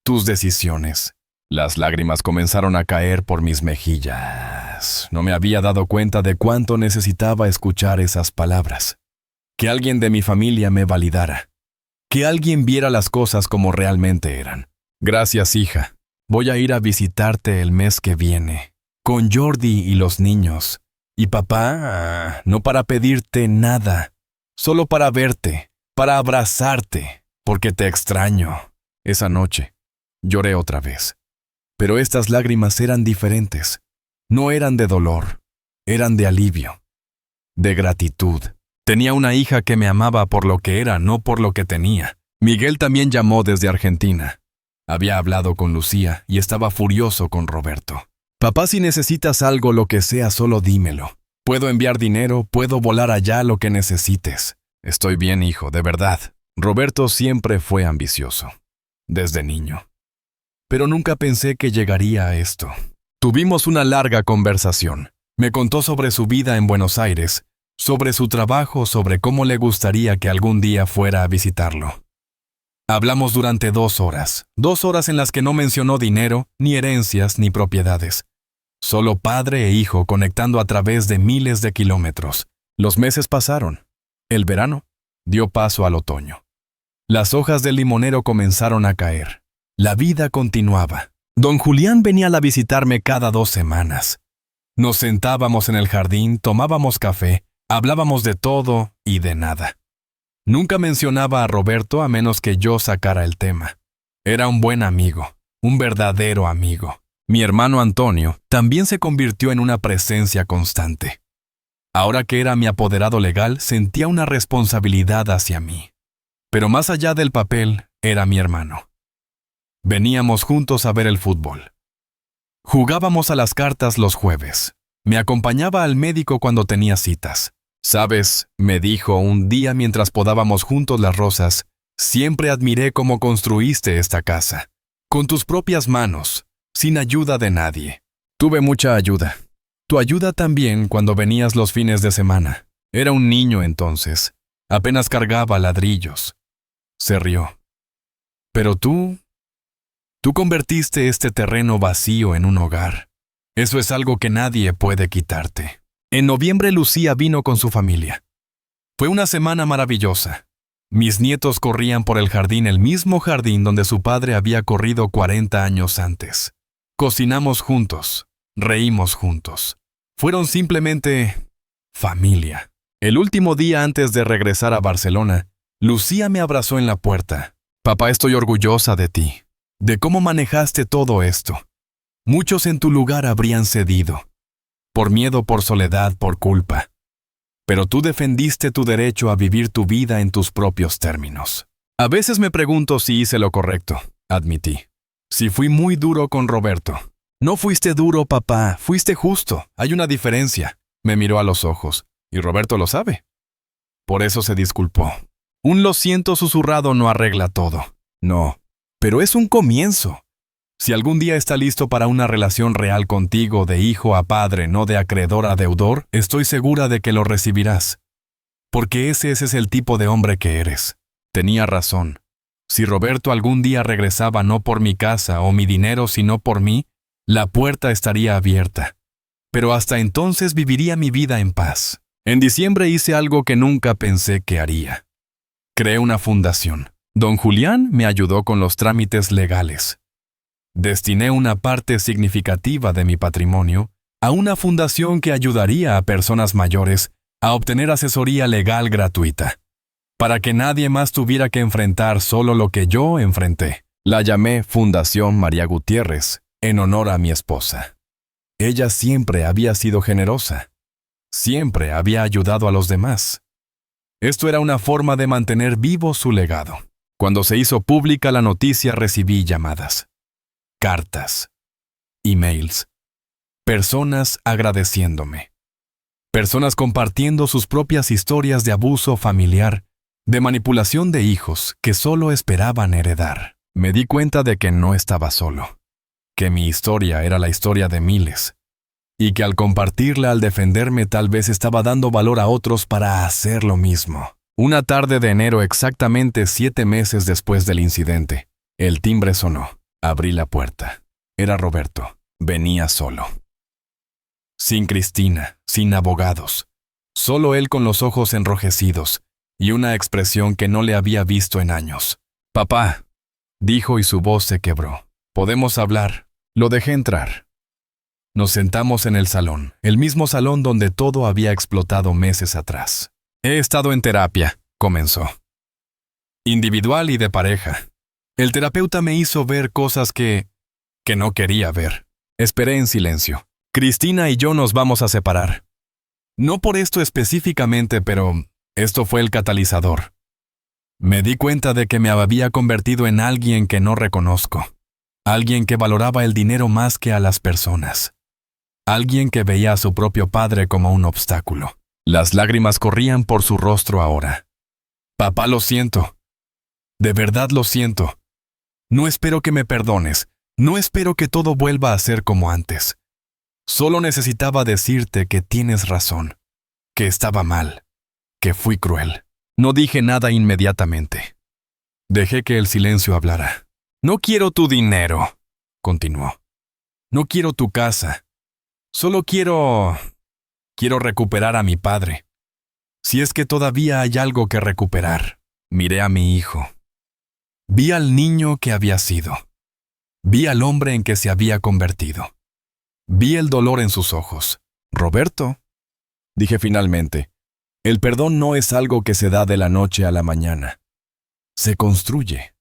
tus decisiones. Las lágrimas comenzaron a caer por mis mejillas. No me había dado cuenta de cuánto necesitaba escuchar esas palabras. Que alguien de mi familia me validara. Que alguien viera las cosas como realmente eran. «Gracias, hija. Voy a ir a visitarte el mes que viene, con Jordi y los niños. Y papá, no para pedirte nada, solo para verte, para abrazarte, porque te extraño». Esa noche, lloré otra vez. Pero estas lágrimas eran diferentes. No eran de dolor, eran de alivio, de gratitud. Tenía una hija que me amaba por lo que era, no por lo que tenía. Miguel también llamó desde Argentina. Había hablado con Lucía y estaba furioso con Roberto. «Papá, si necesitas algo, lo que sea, solo dímelo. Puedo enviar dinero, puedo volar allá, lo que necesites». «Estoy bien, hijo, de verdad». Roberto siempre fue ambicioso, desde niño. Pero nunca pensé que llegaría a esto. Tuvimos una larga conversación. Me contó sobre su vida en Buenos Aires, sobre su trabajo, sobre cómo le gustaría que algún día fuera a visitarlo. Hablamos durante 2 horas, 2 horas en las que no mencionó dinero, ni herencias, ni propiedades. Solo padre e hijo conectando a través de miles de kilómetros. Los meses pasaron. El verano dio paso al otoño. Las hojas del limonero comenzaron a caer. La vida continuaba. Don Julián venía a visitarme cada 2 semanas. Nos sentábamos en el jardín, tomábamos café, hablábamos de todo y de nada. Nunca mencionaba a Roberto a menos que yo sacara el tema. Era un buen amigo, un verdadero amigo. Mi hermano Antonio también se convirtió en una presencia constante. Ahora que era mi apoderado legal, sentía una responsabilidad hacia mí. Pero más allá del papel, era mi hermano. Veníamos juntos a ver el fútbol. Jugábamos a las cartas los jueves. Me acompañaba al médico cuando tenía citas. «Sabes», me dijo un día mientras podábamos juntos las rosas, «siempre admiré cómo construiste esta casa. Con tus propias manos, sin ayuda de nadie. Tuve mucha ayuda. Tu ayuda también cuando venías los fines de semana. Era un niño entonces. Apenas cargaba ladrillos». Se rió. «Pero tú convertiste este terreno vacío en un hogar. Eso es algo que nadie puede quitarte». En noviembre Lucía vino con su familia. Fue una semana maravillosa. Mis nietos corrían por el jardín, el mismo jardín donde su padre había corrido 40 años antes. Cocinamos juntos, reímos juntos. Fueron simplemente familia. El último día antes de regresar a Barcelona, Lucía me abrazó en la puerta. «Papá, estoy orgullosa de ti, de cómo manejaste todo esto. Muchos en tu lugar habrían cedido. Por miedo, por soledad, por culpa. Pero tú defendiste tu derecho a vivir tu vida en tus propios términos. A veces me pregunto si hice lo correcto», admití. «Si fui muy duro con Roberto». «No fuiste duro, papá, fuiste justo. Hay una diferencia». Me miró a los ojos. Y Roberto lo sabe. Por eso se disculpó. Un lo siento susurrado no arregla todo. No, pero es un comienzo. Si algún día está listo para una relación real contigo de hijo a padre, no de acreedor a deudor, estoy segura de que lo recibirás. Porque ese es el tipo de hombre que eres. Tenía razón. Si Roberto algún día regresaba no por mi casa o mi dinero, sino por mí, la puerta estaría abierta. Pero hasta entonces viviría mi vida en paz. En diciembre hice algo que nunca pensé que haría. Creé una fundación. Don Julián me ayudó con los trámites legales. Destiné una parte significativa de mi patrimonio a una fundación que ayudaría a personas mayores a obtener asesoría legal gratuita, para que nadie más tuviera que enfrentar solo lo que yo enfrenté. La llamé Fundación María Gutiérrez, en honor a mi esposa. Ella siempre había sido generosa. Siempre había ayudado a los demás. Esto era una forma de mantener vivo su legado. Cuando se hizo pública la noticia recibí llamadas, cartas, emails, personas agradeciéndome, personas compartiendo sus propias historias de abuso familiar, de manipulación de hijos que solo esperaban heredar. Me di cuenta de que no estaba solo, que mi historia era la historia de miles, y que al compartirla, al defenderme, tal vez estaba dando valor a otros para hacer lo mismo. Una tarde de enero, exactamente 7 meses después del incidente, el timbre sonó. Abrí la puerta. Era Roberto. Venía solo. Sin Cristina, sin abogados. Solo él con los ojos enrojecidos y una expresión que no le había visto en años. «Papá», dijo y su voz se quebró. «¿Podemos hablar?» Lo dejé entrar. Nos sentamos en el salón, el mismo salón donde todo había explotado meses atrás. «He estado en terapia», comenzó. «Individual y de pareja. El terapeuta me hizo ver cosas que no quería ver. Esperé en silencio. Cristina y yo nos vamos a separar. No por esto específicamente, pero esto fue el catalizador. Me di cuenta de que me había convertido en alguien que no reconozco. Alguien que valoraba el dinero más que a las personas. Alguien que veía a su propio padre como un obstáculo. Las lágrimas corrían por su rostro ahora. «Papá, lo siento. De verdad lo siento. No espero que me perdones. No espero que todo vuelva a ser como antes. Solo necesitaba decirte que tienes razón, que estaba mal, que fui cruel». No dije nada inmediatamente. Dejé que el silencio hablara. «No quiero tu dinero», continuó. «No quiero tu casa. Solo quiero recuperar a mi padre. Si es que todavía hay algo que recuperar». Miré a mi hijo. Vi al niño que había sido. Vi al hombre en que se había convertido. Vi el dolor en sus ojos. «Roberto», dije finalmente, «el perdón no es algo que se da de la noche a la mañana. Se construye,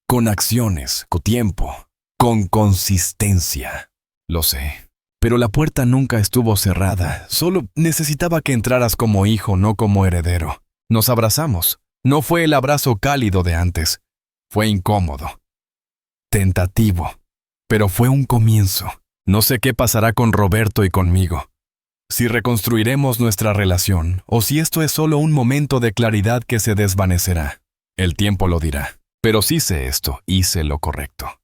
con acciones, con tiempo, con consistencia». Lo sé, pero la puerta nunca estuvo cerrada. Solo necesitaba que entraras como hijo, no como heredero. Nos abrazamos. No fue el abrazo cálido de antes. Fue incómodo. Tentativo. Pero fue un comienzo. No sé qué pasará con Roberto y conmigo. Si reconstruiremos nuestra relación, o si esto es solo un momento de claridad que se desvanecerá. El tiempo lo dirá. Pero sí sé esto, hice lo correcto.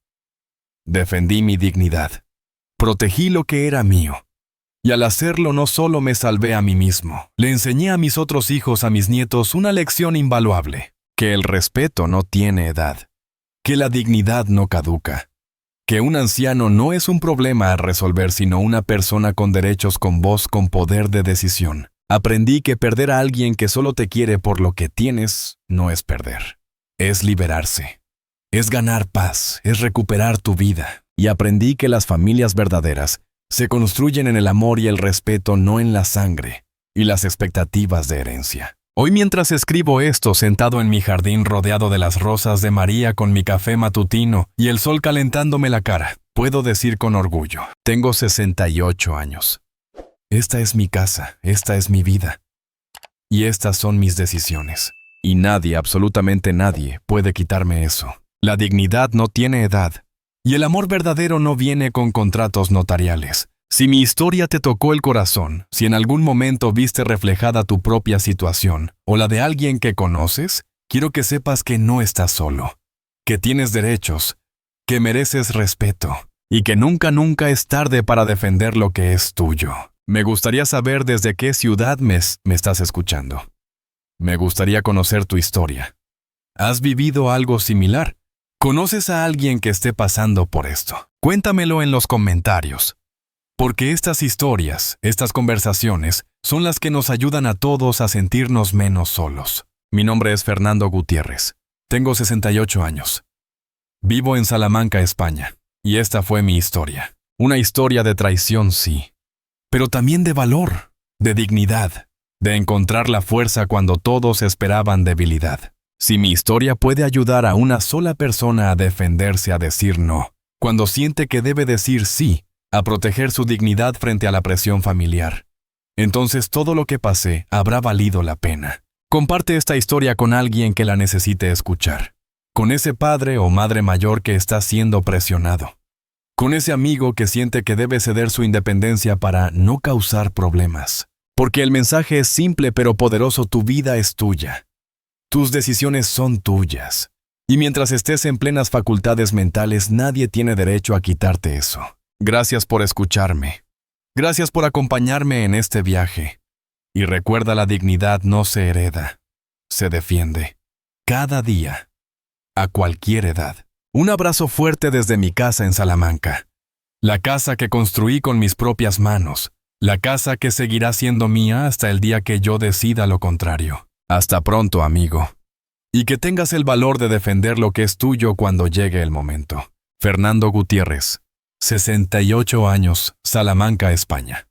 Defendí mi dignidad. Protegí lo que era mío. Y al hacerlo no solo me salvé a mí mismo, le enseñé a mis otros hijos, a mis nietos, una lección invaluable. Que el respeto no tiene edad. Que la dignidad no caduca. Que un anciano no es un problema a resolver, sino una persona con derechos, con voz, con poder de decisión. Aprendí que perder a alguien que solo te quiere por lo que tienes no es perder. Es liberarse. Es ganar paz, es recuperar tu vida. Y aprendí que las familias verdaderas se construyen en el amor y el respeto, no en la sangre y las expectativas de herencia. Hoy, mientras escribo esto, sentado en mi jardín rodeado de las rosas de María con mi café matutino y el sol calentándome la cara, puedo decir con orgullo, tengo 68 años. Esta es mi casa, esta es mi vida. Y estas son mis decisiones. Y nadie, absolutamente nadie, puede quitarme eso. La dignidad no tiene edad. Y el amor verdadero no viene con contratos notariales, Si mi historia te tocó el corazón, si en algún momento viste reflejada tu propia situación o la de alguien que conoces, quiero que sepas que no estás solo, que tienes derechos, que mereces respeto y que nunca es tarde para defender lo que es tuyo. Me gustaría saber desde qué ciudad me estás escuchando. Me gustaría conocer tu historia. ¿Has vivido algo similar? ¿Conoces a alguien que esté pasando por esto? Cuéntamelo en los comentarios. Porque estas historias, estas conversaciones, son las que nos ayudan a todos a sentirnos menos solos. Mi nombre es Fernando Gutiérrez. Tengo 68 años. Vivo en Salamanca, España. Y esta fue mi historia. Una historia de traición, sí. Pero también de valor, de dignidad, de encontrar la fuerza cuando todos esperaban debilidad. Si mi historia puede ayudar a una sola persona a defenderse, a decir no, cuando siente que debe decir sí, a proteger su dignidad frente a la presión familiar, entonces todo lo que pasé habrá valido la pena. Comparte esta historia con alguien que la necesite escuchar, con ese padre o madre mayor que está siendo presionado, con ese amigo que siente que debe ceder su independencia para no causar problemas. Porque el mensaje es simple pero poderoso: tu vida es tuya. Tus decisiones son tuyas. Y mientras estés en plenas facultades mentales, nadie tiene derecho a quitarte eso. Gracias por escucharme. Gracias por acompañarme en este viaje. Y recuerda, la dignidad no se hereda, se defiende. Cada día, a cualquier edad. Un abrazo fuerte desde mi casa en Salamanca. La casa que construí con mis propias manos. La casa que seguirá siendo mía hasta el día que yo decida lo contrario. Hasta pronto, amigo. Y que tengas el valor de defender lo que es tuyo cuando llegue el momento. Fernando Gutiérrez, 68 años, Salamanca, España.